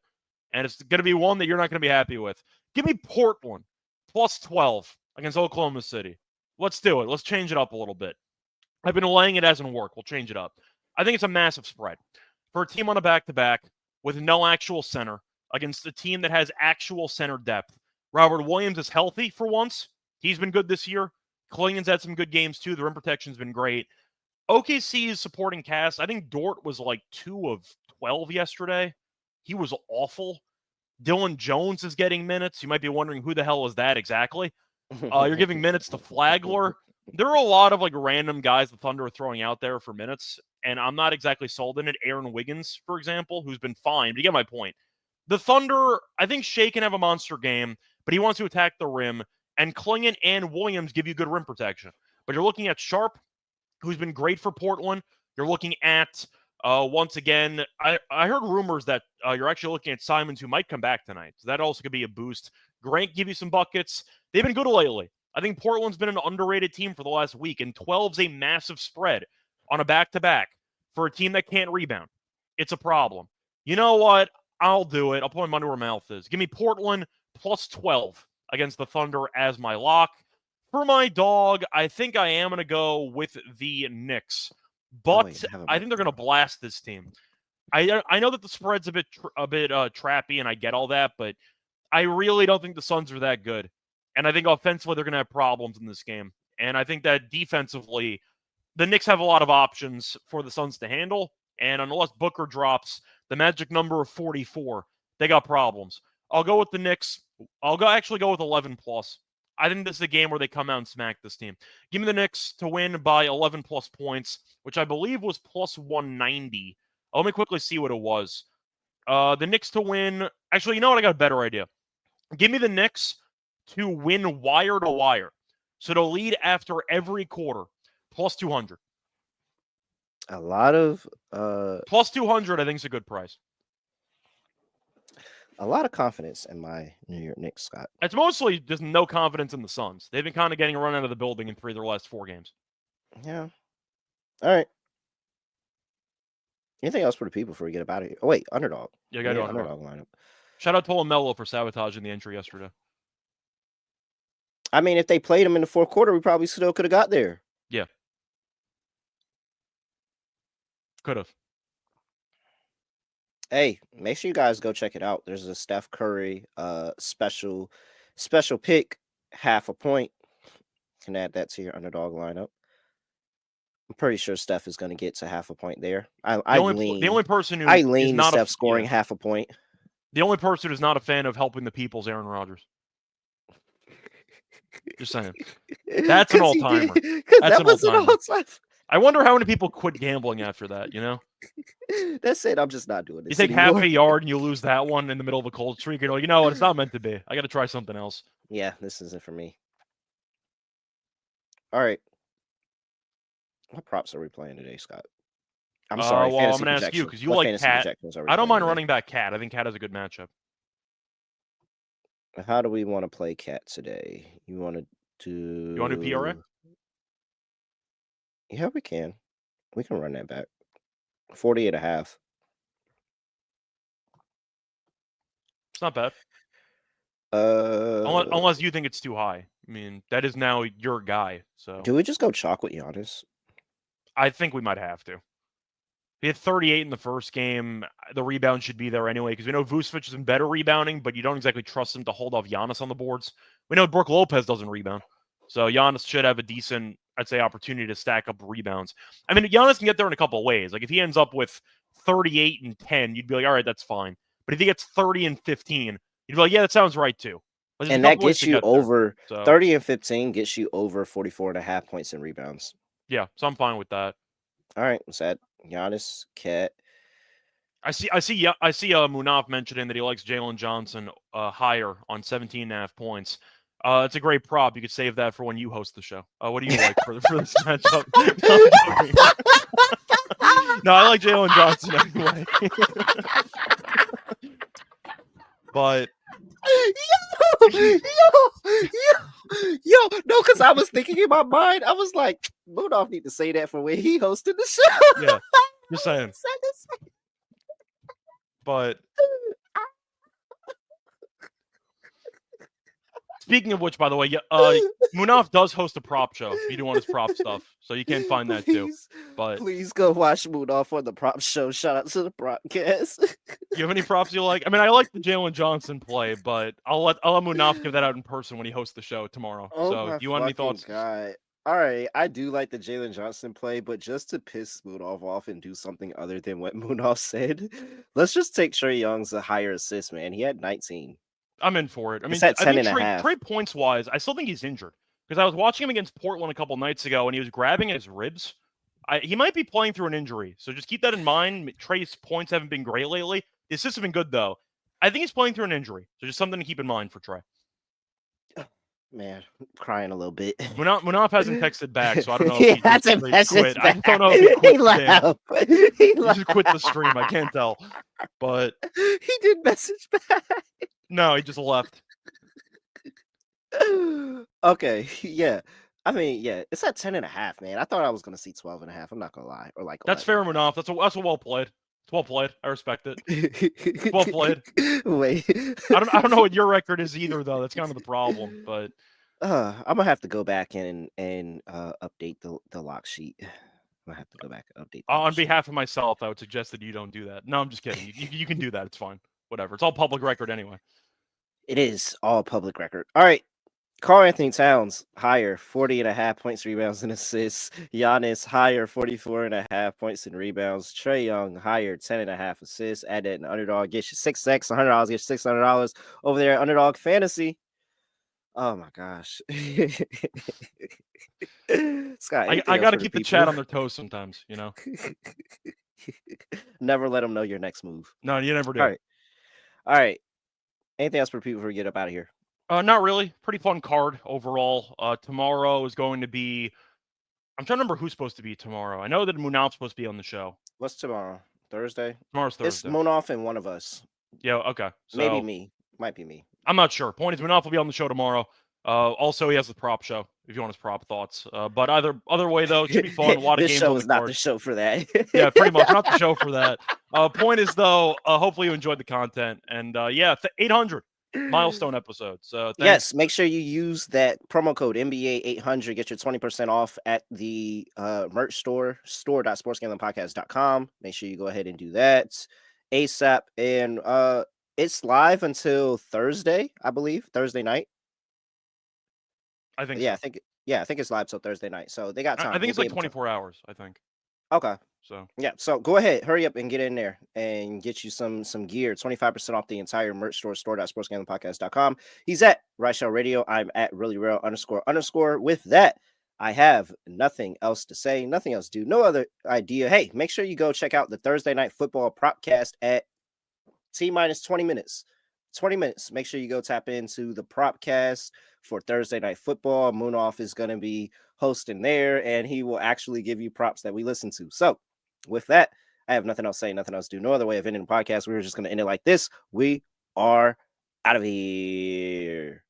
and it's going to be one that you're not going to be happy with. Give me Portland plus 12 against Oklahoma City. Let's do it. Let's change it up a little bit. I've been laying it hasn't worked. We'll change it up. I think it's a massive spread. For a team on a back-to-back, with no actual center against a team that has actual center depth. Robert Williams is healthy for once. He's been good this year. Klingon's had some good games too. The rim protection's been great. OKC's supporting cast, I think Dort was like 2 of 12 yesterday. He was awful. Dylan Jones is getting minutes. You might be wondering who the hell is that exactly. You're giving minutes to Flagler. There are a lot of like random guys the Thunder are throwing out there for minutes, and I'm not exactly sold in it. Aaron Wiggins, for example, who's been fine, but you get my point. The Thunder, I think Shea can have a monster game, but he wants to attack the rim, and Klingon and Williams give you good rim protection. But you're looking at Sharp, who's been great for Portland. You're looking at, once again, I heard rumors that you're actually looking at Simons, who might come back tonight. So that also could be a boost. Grant give you some buckets. They've been good lately. I think Portland's been an underrated team for the last week, and 12's a massive spread on a back-to-back for a team that can't rebound. It's a problem. You know what? I'll do it. I'll put my money where my mouth is. Give me Portland plus 12 against the Thunder as my lock. For my dog, I think I am going to go with the Knicks, but I think they're going to blast this team. I know that the spread's a bit trappy, and I get all that, but I really don't think the Suns are that good. And I think offensively they're going to have problems in this game. And I think that defensively, the Knicks have a lot of options for the Suns to handle. And unless Booker drops the magic number of 44, they got problems. I'll go with the Knicks. I'll actually go with 11+. I think this is a game where they come out and smack this team. Give me the Knicks to win by 11+ points, which I believe was plus 190. Let me quickly see what it was. The Knicks to win. Actually, you know what? I got a better idea. Give me the Knicks to win wire to wire. So to lead after every quarter, plus 200. A lot of plus 200, I think is a good price. A lot of confidence in my New York Knicks, Scott. It's mostly just no confidence in the Suns. They've been kind of getting run out of the building in 3 of their last 4 games. Yeah. All right. Anything else for the people before we get up out of here? Oh, wait, Underdog. Yeah, got to Underdog lineup. Shout out to LaMelo for sabotaging the entry yesterday. I mean, if they played him in the 4th quarter, we probably still could have got there. Yeah. Could have. Hey, make sure you guys go check it out. There's a Steph Curry special pick, half a point. You can add that to your Underdog lineup. I'm pretty sure Steph is going to get to half a point there. The only person who is not Steph scoring half a point. The only person who's not a fan of helping the people is Aaron Rodgers. Just saying. That's an all-timer. That's an all-timer. I wonder how many people quit gambling after that, you know? That's it. I'm just not doing this. You take half a yard and you lose that one in the middle of a cold streak. You know what? It's not meant to be. I got to try something else. Yeah, this isn't for me. All right. What props are we playing today, Scott? I'm sorry. Well, I'm going to ask you because you like Cat. I don't mind running back Cat. I think Cat has a good matchup. How do we want to play Cat today? You want to do PRA? Yeah, we can. We can run that back. 40.5. It's not bad. Unless you think it's too high. I mean, that is now your guy. So do we just go chalk with Giannis? I think we might have to. He had 38 in the first game. The rebound should be there anyway, because we know Vucevic has been better rebounding, but you don't exactly trust him to hold off Giannis on the boards. We know Brook Lopez doesn't rebound. So Giannis should have a decent, I'd say, opportunity to stack up rebounds. I mean, Giannis can get there in a couple of ways. Like, if he ends up with 38 and 10, you'd be like, all right, that's fine. But if he gets 30 and 15, you'd be like, yeah, that sounds right, too. And that gets you over, 30 and 15 gets you over 44.5 points in rebounds. Yeah, so I'm fine with that. All right, let's add Giannis, Cat. I see Munaf mentioning that he likes Jalen Johnson higher on 17.5 points. It's a great prop. You could save that for when you host the show. What do you like for this matchup? No, I like Jalen Johnson anyway. But no, because I was thinking in my mind, I was like, Munaf need to say that for when he hosted the show. Yeah, just saying. But speaking of which, by the way, Munaf does host a prop show. If you do want his prop stuff, so you can find that too. But please go watch Munaf on the prop show. Shout out to the Propcast. You have any props you like? I mean, I like the Jalen Johnson play, but I'll let Munaf give that out in person when he hosts the show tomorrow. Oh So, my do you want any fucking thoughts? god! All right, I do like the Jalen Johnson play, but just to piss Munaf off and do something other than what Munaf said, let's just take Trae Young's a higher assist, man. He had 19. I'm in for it. I mean, It's at I 10 think and a half. Trey points wise, I still think he's injured because I was watching him against Portland a couple nights ago and he was grabbing his ribs. He might be playing through an injury, so just keep that in mind. Trey's points haven't been great lately. The assists have been good though. I think he's playing through an injury, so just something to keep in mind for Trey. Man, I'm crying a little bit. Munaf hasn't texted back, so I don't know He if he hasn't just quit. messaged I don't know if back. he quit. He left. He just quit the stream. I can't tell, but He did message back. no, he just left. Okay, yeah. I mean, yeah, it's at 10 and a half, man. I thought I was gonna see 12 and a half. I'm not gonna lie. Or like That's 11. fair, Munaf. That's well played. It's well played. I respect it. Well played. Wait. I don't know what your record is either, though. That's kind of the problem. But I'm gonna have to go back and update the lock sheet. I'm gonna have to go back and update. On behalf of myself, I would suggest that you don't do that. No, I'm just kidding. You can do that. It's fine. Whatever. It's all public record anyway. It is all public record. All right. Karl Anthony Towns, higher, 40.5 points, rebounds, and assists. Giannis, higher, 44.5 points and rebounds. Trae Young, higher, 10.5 assists. Add that in Underdog. Get you $6, $100, get you $600 over there at Underdog Fantasy. Oh my gosh. Scott, I got to keep the chat on their toes sometimes, you know? Never let them know your next move. No, you never do. All right. Anything else for people before we get up out of here? Not really. Pretty fun card overall. Tomorrow is going to be. I'm trying to remember who's supposed to be tomorrow. I know that Munaf's supposed to be on the show. What's tomorrow? Thursday? Tomorrow's Thursday. It's Munaf and one of us. Yeah, okay. So, maybe me. Might be me. I'm not sure. Point is, Munaf will be on the show tomorrow. Also, he has the prop show if you want his prop thoughts. But other way, though, it should be fun. A lot of this games show on is the not card. the show for that. Yeah, pretty much. Not the show for that. Point is, though, hopefully you enjoyed the content. And, 800. Milestone episode. So thanks. Yes, make sure you use that promo code NBA800. Get your 20% off at the merch store.sportsgamblingpodcast.com. Make sure you go ahead and do that ASAP. And it's live until Thursday, I believe, Thursday night. I think. Yeah, so. I think it's live till Thursday night. So they got time. I think it's like 24 hours. I think. Okay. So yeah, so go ahead, hurry up and get in there and get you some gear. 25% off the entire merch store.sportsgamblingpodcast.com. He's at Reichel Radio. I'm at reallyreal__. With that, I have nothing else to say, nothing else to do, no other idea. Hey, make sure you go check out the Thursday Night Football Propcast at T-minus 20 minutes. 20 minutes. Make sure you go tap into the Propcast for Thursday Night Football. Munaf is going to be hosting there, and he will actually give you props that we listen to. So, with that, I have nothing else to say, nothing else to do. No other way of ending the podcast. We were just going to end it like this. We are out of here.